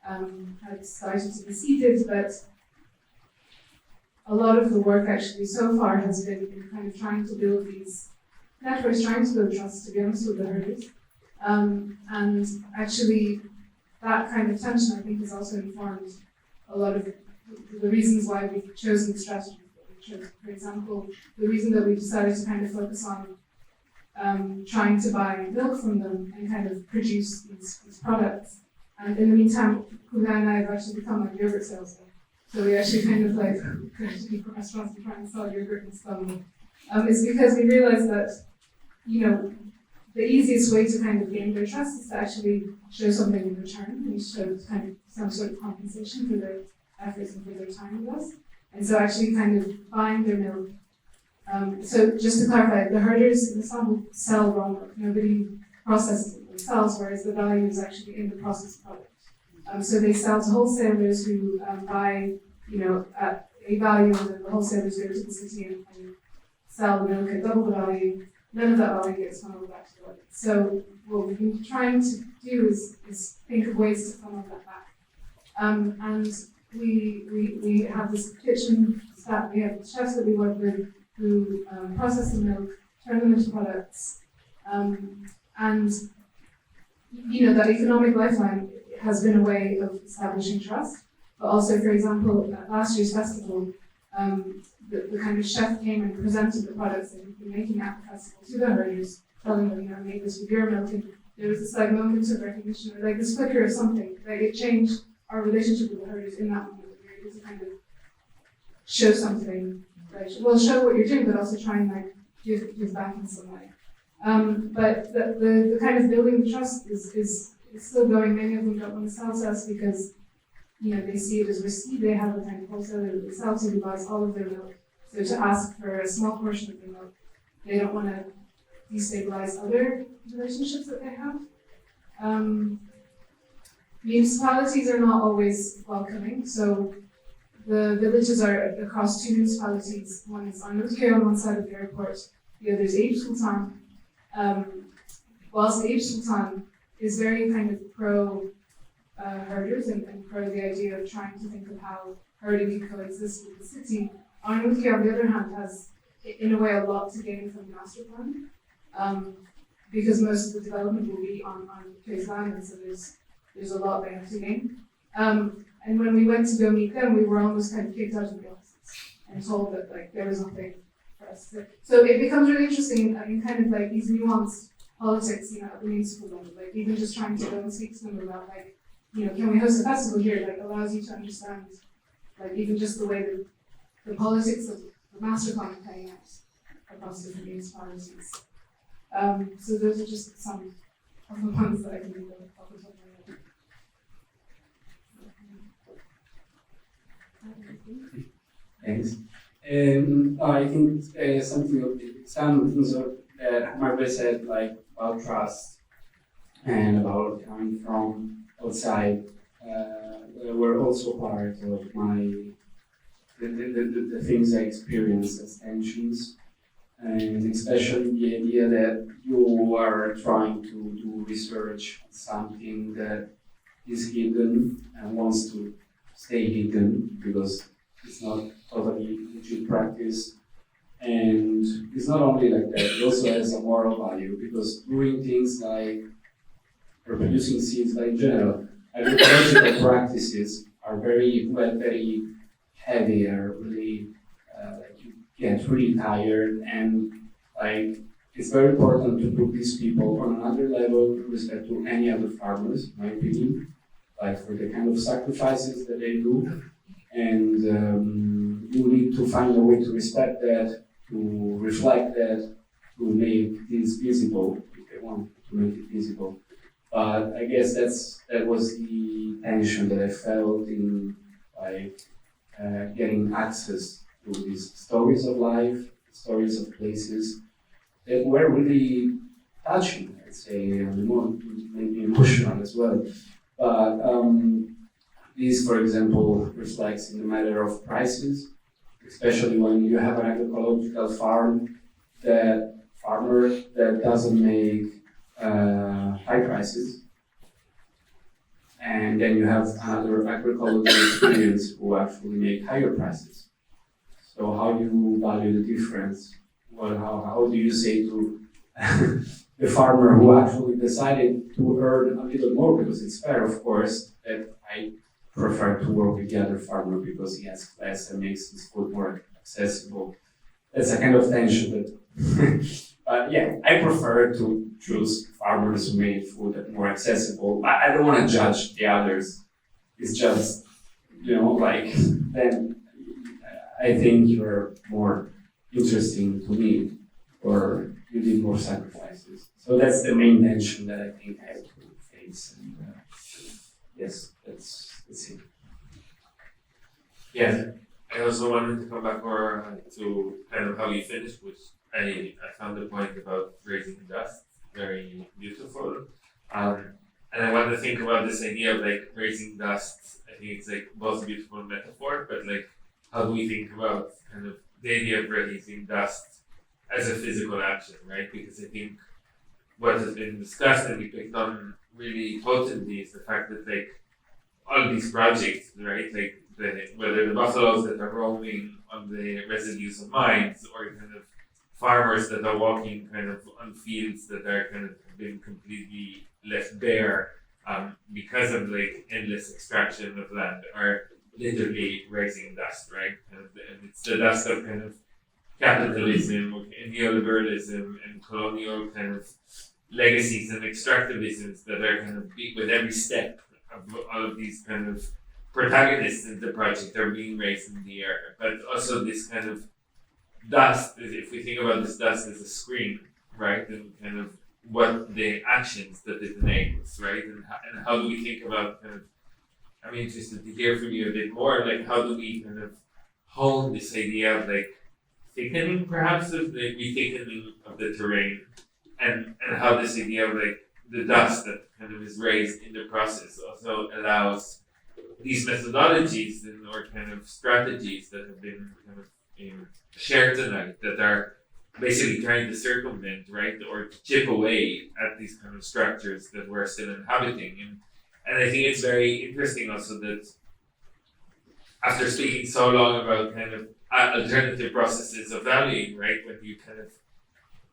had started to be seeded, but a lot of the work actually so far has been in kind of trying to build these networks, trying to build trust, to be honest, with the herders. And actually, that kind of tension, I think, has also informed a lot of the reasons why we've chosen the strategies that we've chosen. For example, the reason that we decided to kind of focus on trying to buy milk from them and kind of produce these products. And in the meantime, Kuga and I have actually become like yogurt salesmen. So we actually kind of like go to different restaurants to try and sell yogurt and stuff. It's because we realized that, the easiest way to kind of gain their trust is to actually show something in return, and show kind of some sort of compensation for their efforts and for their time with us. And so actually kind of buying their milk. So just to clarify, the herders in Istanbul sell raw milk. Nobody processes it themselves, whereas the value is actually in the processed product. So they sell to wholesalers who buy, at a value, and then the wholesalers go to the city and sell the milk at double the value. None of that value gets funneled back to the market. So what we've been trying to do is think of ways to funnel that back. And we have this kitchen staff, we have chefs that we work with who process the milk, turn them into products, and that economic lifeline has been a way of establishing trust. But also, for example, at last year's festival, the kind of chef came and presented the products that he'd been making at the festival to the herders, telling them, I made this with your milk, and there was this like moment of recognition, or like this flicker of something. Like it changed our relationship with the herders in that moment. We were able to kind of show something, right? Well, show what you're doing, but also try and like give back in some way. But the kind of building the trust is still going. Many of them don't want to sell to us because they see it as risky. They have a kind of wholesaler that they sell to who buys all of their milk. So to ask for a small portion of their milk, they don't want to destabilize other relationships that they have. Municipalities are not always welcoming. So the villages are across two municipalities. One is Arnavutköy on one side of the airport. The other is Eyüp Sultan. Whilst Eyüp Sultan is very kind of pro herders and pro the idea of trying to think of how herding can coexist with the city, Arnavutköy, on the other hand, has, in a way, a lot to gain from the master plan, because most of the development will be on Arnavutköy's land, and so there's a lot they have to gain. And when we went to go meet them, we were almost kind of kicked out of the offices and told that there was nothing for us to. So it becomes really interesting in kind of like these nuanced politics, at the municipal level, even just trying to go and speak to them about can we host a festival here, allows you to understand, even just the way that the politics of the master plan are playing out across different municipalities. So those are just some of the ones that I can think of off the top of my head. Thanks. I think some things that Margaret said, like about trust and about coming from outside, were also part of the things I experienced as tensions, and especially the idea that you are trying to do research on something that is hidden and wants to stay hidden because it's not totally legit practice. And it's not only like that, it also has a moral value because doing things like reproducing seeds, like in general, agricultural practices are very heavy, are really like you get really tired, and like it's very important to put these people on another level with respect to any other farmers, in my opinion, like for the kind of sacrifices that they do. And you need to find a way to respect that, to reflect that, to make this visible, if they want to make it visible. But I guess that was the tension that I felt in like getting access to these stories of life, stories of places that were really touching, I'd say, and more maybe emotional as well. But this, for example, reflects in the matter of prices, especially when you have an ecological farmer that doesn't make high prices, and then you have another agricultural experience who actually make higher prices. So how do you value the difference? Well, how do you say to the farmer who actually decided to earn a little more, because it's fair, of course, that I prefer to work with the other farmer because he has class and makes his food more accessible. That's a kind of tension, but yeah, I prefer to choose farmers who made food more accessible. I don't want to judge the others. It's just, like, then I think you're more interesting to me, or you did more sacrifices. So that's the main tension that I think I have to face. And yes, that's it. Yeah, I also wanted to come back more to kind of how you finished, which I found the point about raising dust very beautiful. And I want to think about this idea of like raising dust. I think it's like both a beautiful metaphor, but like how do we think about kind of the idea of raising dust as a physical action, right? Because I think what has been discussed and we picked on really potently is the fact that like all these projects, right? Like whether the buffaloes that are roaming on the residues of mines, or kind of farmers that are walking kind of on fields that are kind of been completely left bare because of like endless extraction of land, are literally raising dust, right? And it's the dust of kind of capitalism and neoliberalism and colonial kind of legacies and extractivisms that are kind of big with every step of all of these kind of protagonists in the project are being raised in the air. But also this kind of dust, if we think about this dust as a screen, right, and kind of what the actions that it enables, right, and how do we think about kind of, I'm interested to hear from you a bit more, like how do we kind of hone this idea of like thickening perhaps of the rethickening of the terrain, and how this idea of like the dust that kind of is raised in the process also allows these methodologies or kind of strategies that have been kind of shared tonight that are basically trying to circumvent, right, or to chip away at these kind of structures that we're still inhabiting. And I think it's very interesting also that after speaking so long about kind of alternative processes of valuing, right, when you kind of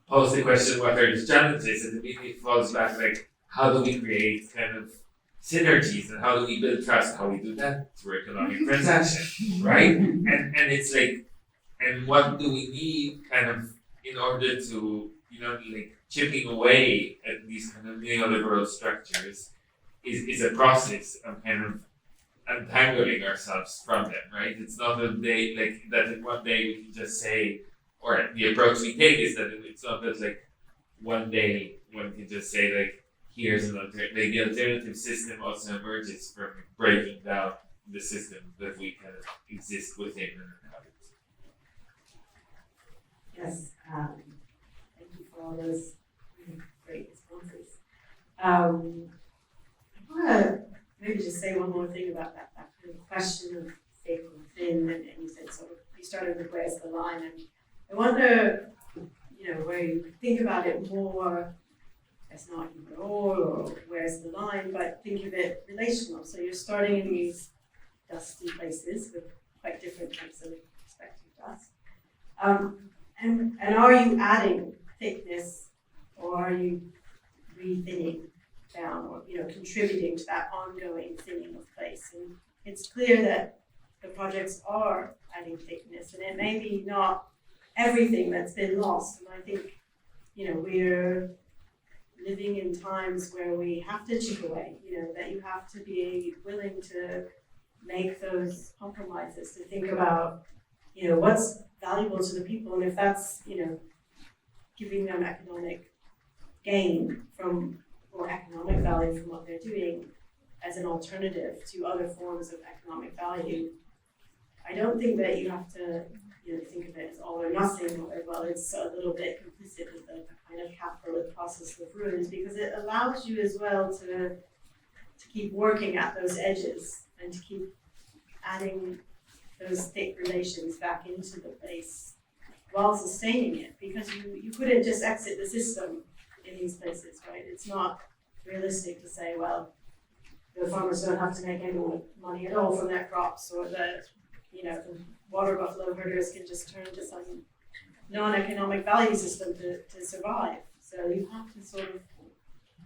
pose the question, what are the challenges, it immediately falls back like, how do we create kind of synergies and how do we build trust? How we do that through economic transaction, right? And it's like, and what do we need kind of in order to, like chipping away at these kind of neoliberal structures is a process of kind of untangling ourselves from them, right? It's not a day like that in one day we can just say, or the approach we take is that it's not that like one day one can just say like, here's an alternative. Like the alternative system also emerges from breaking down the system that we kind of exist within and inhabit. Yes, thank you for all those really great responses. I want to maybe just say one more thing about that kind of question of thick or thin, and you said sort of, you started with where's the line, and I wonder, where you think about it more as not either or where's the line, but think of it relational. So you're starting in these dusty places with quite different types of perspective dust. And are you adding thickness, or are you re-thinning down, or contributing to that ongoing thinning of place? And it's clear that the projects are adding thickness, and it may be not everything that's been lost. And I think we're living in times where we have to chip away. That you have to be willing to make those compromises, to think about what's valuable to the people, and if that's giving them economic gain from, or economic value from what they're doing as an alternative to other forms of economic value. I don't think that you have to think of it as all or nothing, or well, it's a little bit complicit with the kind of capitalist process of ruins, because it allows you as well to keep working at those edges and to keep adding those thick relations back into the place while sustaining it, because you couldn't just exit the system in these places, right? It's not realistic to say, well, the farmers don't have to make any money at all from their crops, or the water buffalo herders can just turn to some non-economic value system to survive. So you have to sort of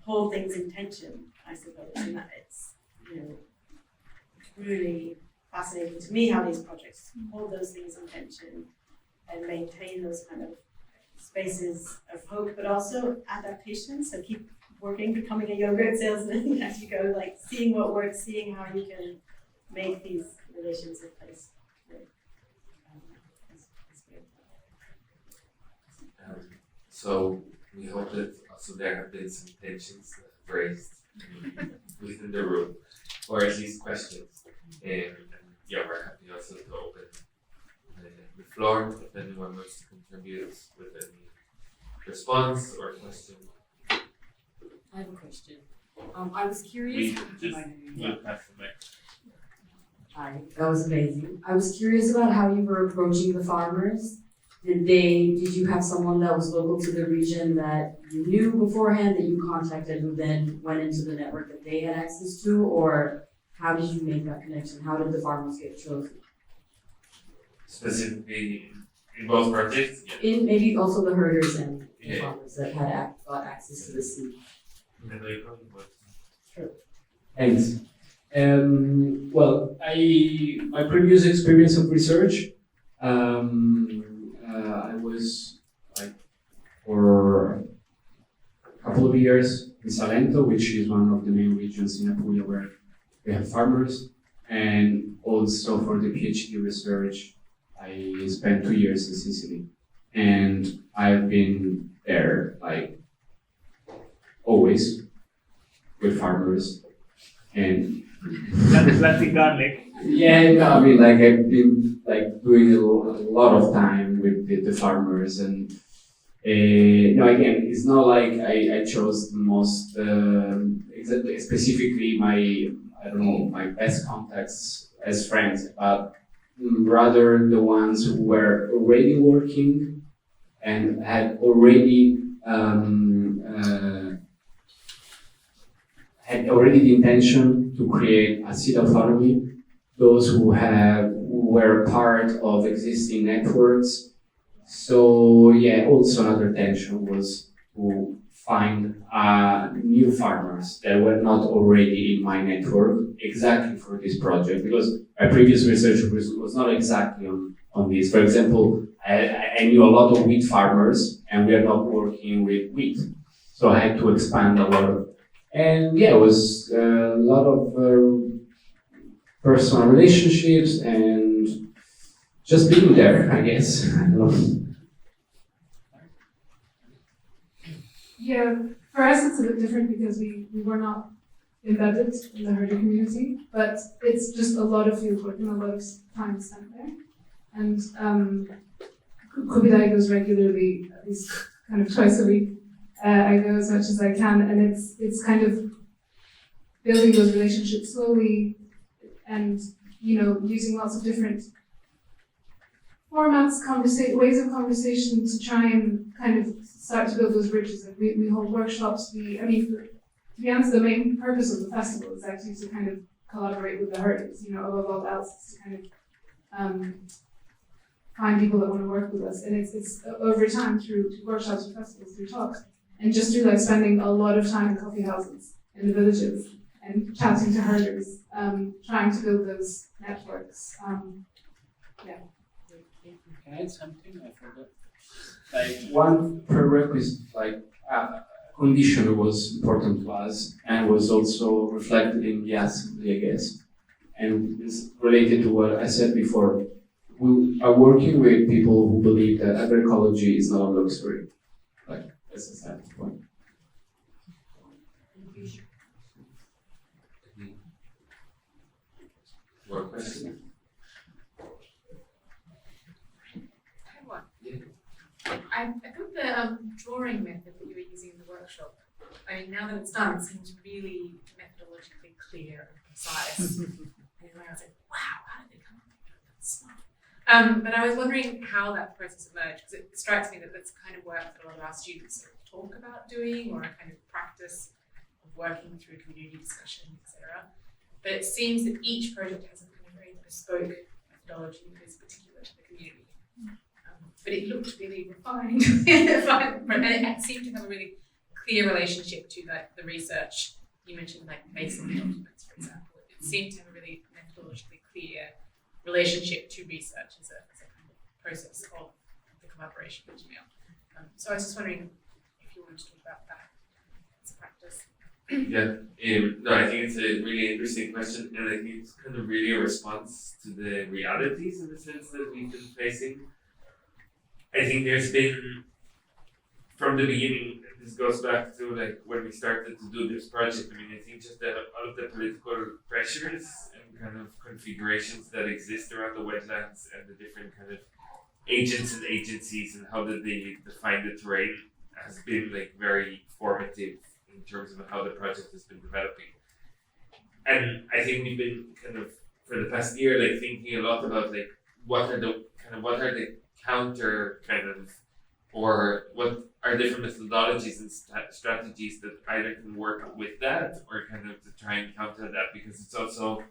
hold things in tension, I suppose, and that it's really fascinating to me how these projects hold those things in tension and maintain those kind of spaces of hope, but also adaptation. So keep working, becoming a yogurt salesman as you go, like seeing what works, seeing how you can make these relations in place. That's good. So we hope that also there have been some tensions raised within the room, or at least questions. And we're happy also to open the floor if anyone wants to contribute with any response or question. I have a question. I was curious. We'll pass the mic. Hi, that was amazing. I was curious about how you were approaching the farmers. Did you have someone that was local to the region that you knew beforehand that you contacted, who then went into the network that they had access to, or how did you make that connection? How did the farmers get chosen? Specifically in both projects? Yeah. In maybe also the herders and the farmers that had got access to the sea. Sure. Thanks. Well, my previous experience of research, I was for a couple of years in Salento, which is one of the main regions in Apulia where we have farmers, and also for the PhD research, I spent 2 years in Sicily, and I've been there always with farmers, and planting garlic. yeah, no, I mean, I've been doing a lot of time with the farmers, and again, it's not like I chose the most specifically my best contacts as friends, but rather the ones who were already working and had already the intention to create a seed autonomy, those who were part of existing networks. So also another tension was to find new farmers that were not already in my network exactly for this project, because my previous research was not exactly on this. For example, I knew a lot of wheat farmers, and we are not working with wheat. So I had to expand a lot and it was a lot of personal relationships and just being there, I guess. I don't know. Yeah, for us it's a bit different because we were not embedded in the herder community, but it's just a lot of field work and a lot of time spent there. And could be diagnosed regularly, at least kind of twice a week. I go as much as I can, and it's kind of building those relationships slowly, and using lots of different formats, ways of conversation to try and kind of start to build those bridges. And we hold workshops. To be honest, the main purpose of the festival is actually to kind of collaborate with the herders. Above all else, is to kind of find people that want to work with us. And it's over time through workshops and festivals, through talks, and just through spending a lot of time in coffee houses in the villages and chatting to herders, trying to build those networks. Can I add something? I forgot. One prerequisite, condition was important to us and was also reflected in the assembly, I guess. And it's related to what I said before. We are working with people who believe that agroecology is not a luxury. That's a starting point. More questions? I thought the drawing method that you were using in the workshop, now that it's done, it seems really methodologically clear and concise. And I was like, wow, how did they come up with that? That's smart. But I was wondering how that process emerged, because it strikes me that that's kind of work that a lot of our students talk about doing, or a kind of practice of working through community discussion, etc. But it seems that each project has a kind of very bespoke methodology that is particular to the community. But it looked really refined, and it seemed to have a really clear relationship to the research. You mentioned basin documents, for example. It seemed to have a really methodologically clear relationship to research as a kind of process of the collaboration with Jameel. So I was just wondering if you wanted to talk about that as a practice. Yeah, no, I think it's a really interesting question, and I think it's kind of really a response to the realities in the sense that we've been facing. I think there's been, from the beginning, this goes back to when we started to do this project. I think just that all of the political pressures and kind of configurations that exist around the wetlands and the different kind of agents and agencies and how that they define the terrain has been very formative in terms of how the project has been developing. And I think we've been kind of, for the past year, thinking a lot about what are the counter or what are different methodologies and strategies that either can work with that or to try and counter that, because it's also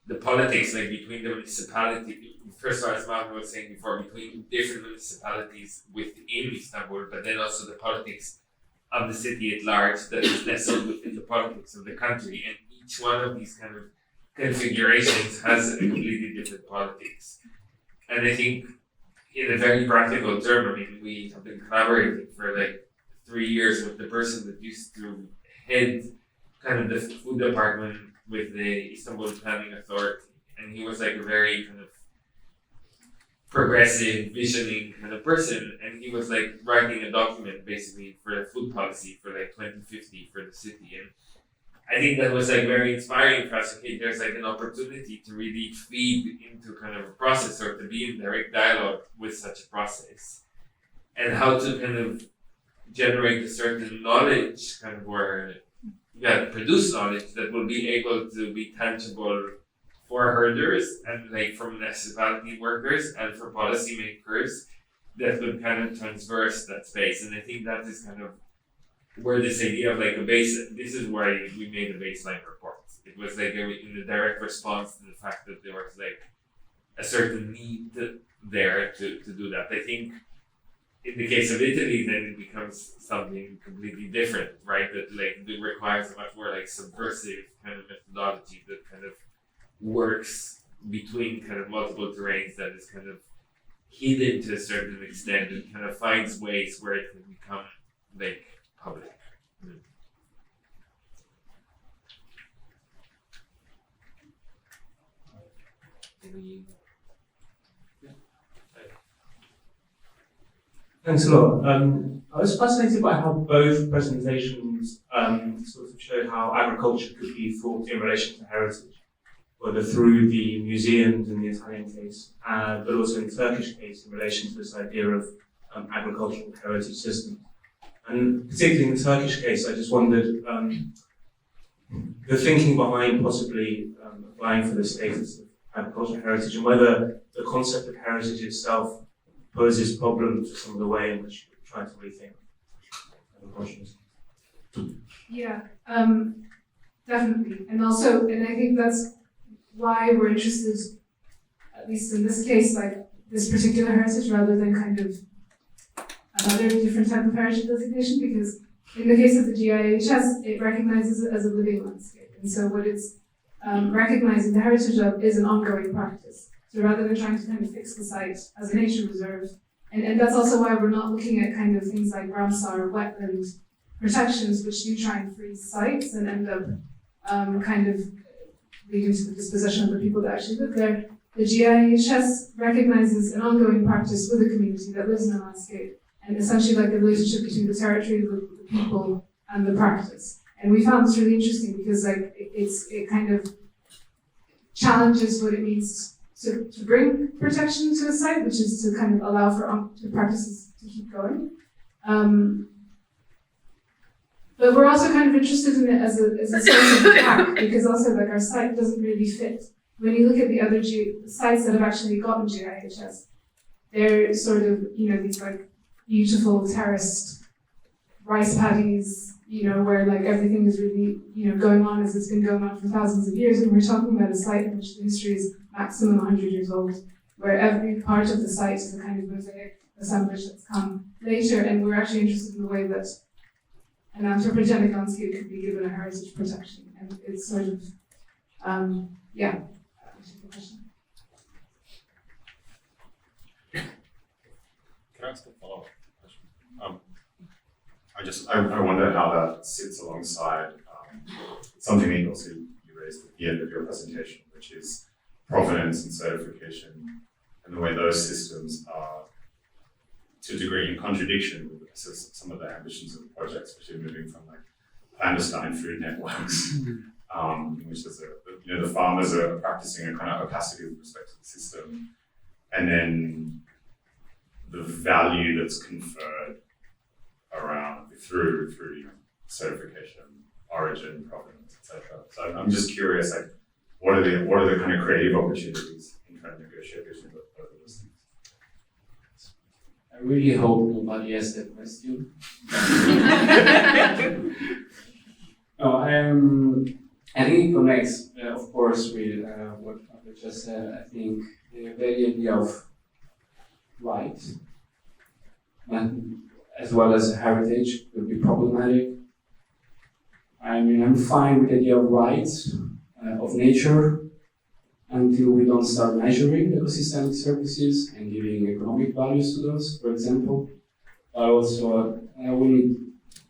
the politics between the municipality. First of all, as Malcolm was saying before, between different municipalities within Istanbul, but then also the politics of the city at large that is nestled within the politics of the country, and each one of these kind of configurations has a completely different politics. And I think, in a very practical term, we have been collaborating for 3 years with the person that used to head kind of the food department with the Istanbul Planning Authority. And he was a very kind of progressive, visioning kind of person. And he was writing a document basically for the food policy for 2050 for the city. And I think that was very inspiring for us. Okay, there's an opportunity to really feed into kind of a process or to be in direct dialogue with such a process, and how to kind of generate a certain knowledge, produce knowledge that will be able to be tangible for herders and for municipality workers and for policymakers that would kind of transverse that space. And I think that is kind of where this idea of a base, this is why we made a baseline report. It was in a direct response to the fact that there was a certain need there to do that. I think in the case of Italy, then it becomes something completely different, right? That it requires a much more subversive kind of methodology that kind of works between kind of multiple terrains, that is kind of hidden to a certain extent and kind of finds ways where it can become public. Thanks a lot. I was fascinated by how both presentations sort of showed how agriculture could be thought in relation to heritage. whether through the museums in the Italian case, but also in the Turkish case in relation to this idea of agricultural heritage systems. And particularly in the Turkish case, I just wondered the thinking behind possibly applying for the status of agricultural heritage and whether the concept of heritage itself poses problems for some of the way in which you try to rethink agriculture. Yeah, definitely. And I think that's why we're interested, at least in this case, like this particular heritage rather than kind of another different type of heritage designation, because in the case of the GIHS, it recognizes it as a living landscape. And so what it's recognizing the heritage of is an ongoing practice. So rather than trying to kind of fix the site as a nature reserve, and that's also why we're not looking at kind of things like Ramsar or wetland protections, which do try and freeze sites and end up kind of leading to the dispossession of the people that actually live there. The GIHS recognizes an ongoing practice with a community that lives in a landscape, and essentially like the relationship between the territory, the people, and the practice. And we found this really interesting because like it kind of challenges what it means to bring protection to a site, which is to kind of allow for the practices to keep going. But we're also kind of interested in it as a source of attack, because also like our site doesn't really fit. When you look at the other sites that have actually gotten GIHS, they're sort of, these like beautiful terraced rice paddies, where like everything is really, going on as it's been going on for thousands of years. And we're talking about a site in which the history is maximum 100 years old, where every part of the site is a kind of mosaic assemblage that's come later. And we're actually interested in the way that an anthropogenic landscape could be given a heritage protection. And it's sort of, yeah. Can I ask a follow-up question? I wonder how that sits alongside something that also you raised at the end of your presentation, which is provenance and certification, and the way those systems are, to a degree, in contradiction with some of the ambitions of the project, especially moving from like clandestine food networks, which is the farmers are practicing a kind of opacity with respect to the system, and then the value that's conferred around through certification, origin, provenance, etc. So I'm just curious, like, what are the kind of creative opportunities in trying to negotiate between both of those things? I really hope nobody asked that question. No, I think it connects, of course, with what I just said. I think the very idea of right, and as well as heritage, could be problematic. I mean, I'm fine with the idea of rights of nature until we don't start measuring ecosystemic services and giving economic values to those, for example. But also, we need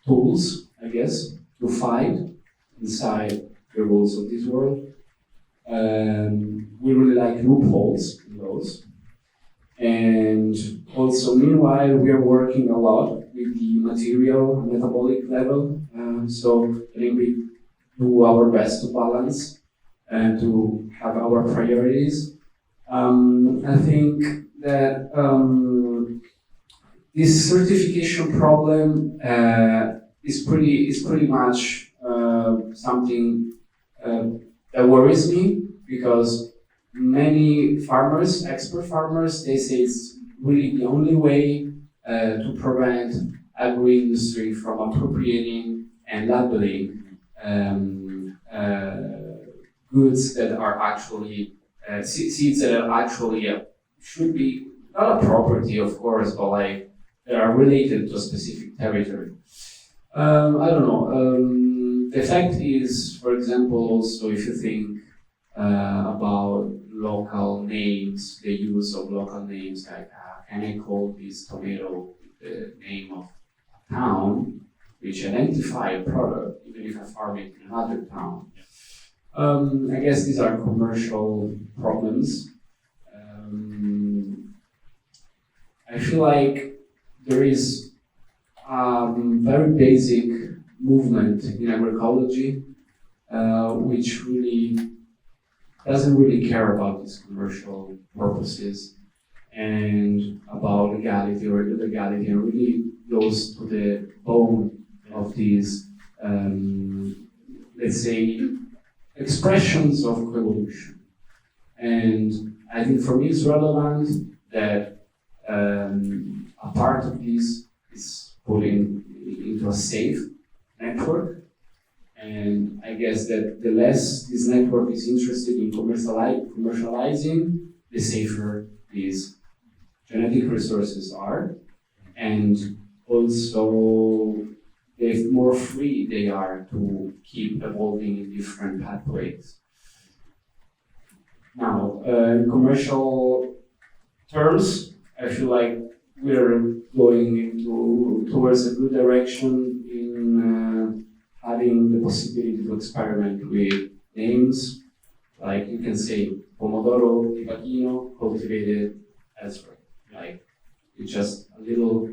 tools, I guess, to fight inside the rules of this world. We really like loopholes in those. And also, meanwhile, we are working a lot with the material and metabolic level. So I think we do our best to balance and to have our priorities. I think that this certification problem is pretty much something that worries me, because many farmers, expert farmers, they say it's really the only way to prevent agro-industry from appropriating and labeling goods that are actually seeds that are actually should be not a property, of course, but like that are related to a specific territory. I don't know. The fact is, for example, also if you think about local names, the use of local names, like can I call this tomato the name of a town, which identify a product, even if I farm it in another town. I guess these are commercial problems. I feel like there is very basic movement in agroecology, which really doesn't really care about these commercial purposes and about legality or illegality, and really goes to the bone of these, let's say, expressions of coevolution. And I think for me it's relevant that a part of this is put into a safe network. And I guess that the less this network is interested in commercializing, the safer these genetic resources are. And also, the more free they are to keep evolving in different pathways. Now, in commercial terms, I feel like we're going towards a good direction in having the possibility to experiment with names, like you can say Pomodoro di Pachino cultivated elsewhere. Like it's just a little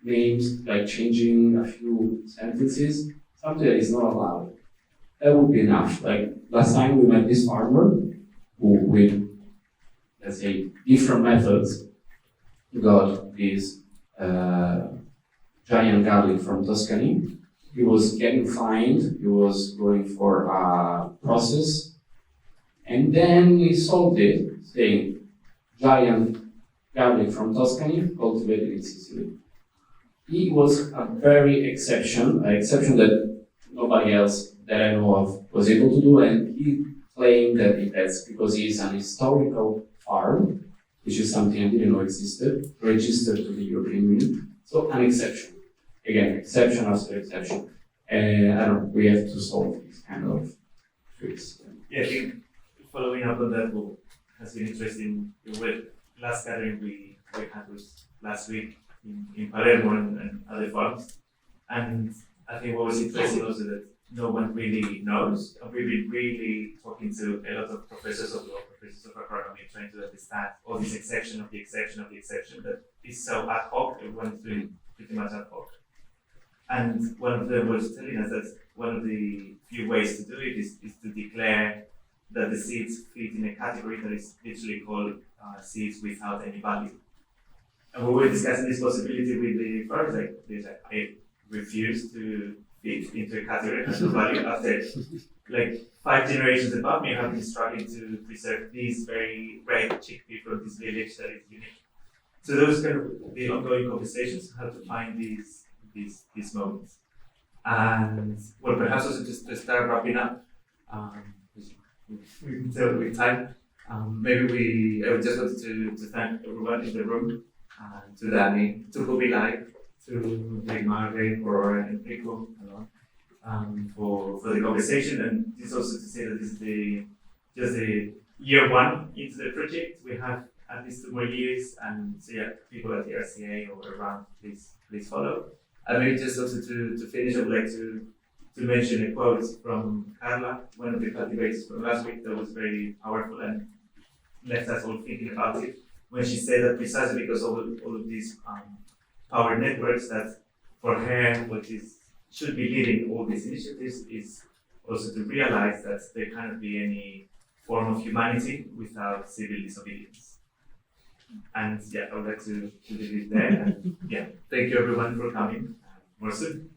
names, like changing a few sentences, something that is not allowed. That would be enough. Like last time we met this farmer who, with, let's say, different methods, got this giant garlic from Tuscany. He was getting fined, he was going for a process, and then he solved it, saying, giant garlic from Tuscany, cultivated in Sicily. It was a very exception that nobody else that I know of was able to do, and he claimed that that's because he's an historical farm, which is something I didn't know existed, registered to the European Union. So an exception. Again, exception after exception. And I don't know, we have to solve these kind of tricks. Yeah, I think following up on that, what has been interesting, the last gathering we had was last week in Palermo and other farms. And I think what was interesting also that no one really knows. And we've been really talking to a lot of professors of law, professors of agronomy, trying to understand all this exception of the exception of the exception that is so ad hoc. Everyone's doing pretty much ad hoc. And one of them was telling us that one of the few ways to do it is to declare that the seeds fit in a category that is literally called seeds without any value. And we were discussing this possibility with the farmers, like I refuse to fit into a category that has no value. After like 5 generations above me, have been struggling to preserve this very rare chickpea from this village that is unique. So those kind of the ongoing conversations, how to find these moments. And well, perhaps also just to start wrapping up, with time, maybe I would just want to thank everyone in the room, to Danny, to who we like, to Margaret or Enrico, for the conversation, and just also to say that this is just the year 1 into the project. We have at least 2 more years, and so yeah, people at the RCA or around, please follow. And maybe just also to finish, I would like to mention a quote from Carla, one of the cultivators from last week, that was very powerful and left us all thinking about it, when she said that precisely because all of these power networks, that for her what should be leading all these initiatives is also to realize that there cannot be any form of humanity without civil disobedience. And yeah, I would like to leave it there. And yeah, thank you everyone for coming. More soon.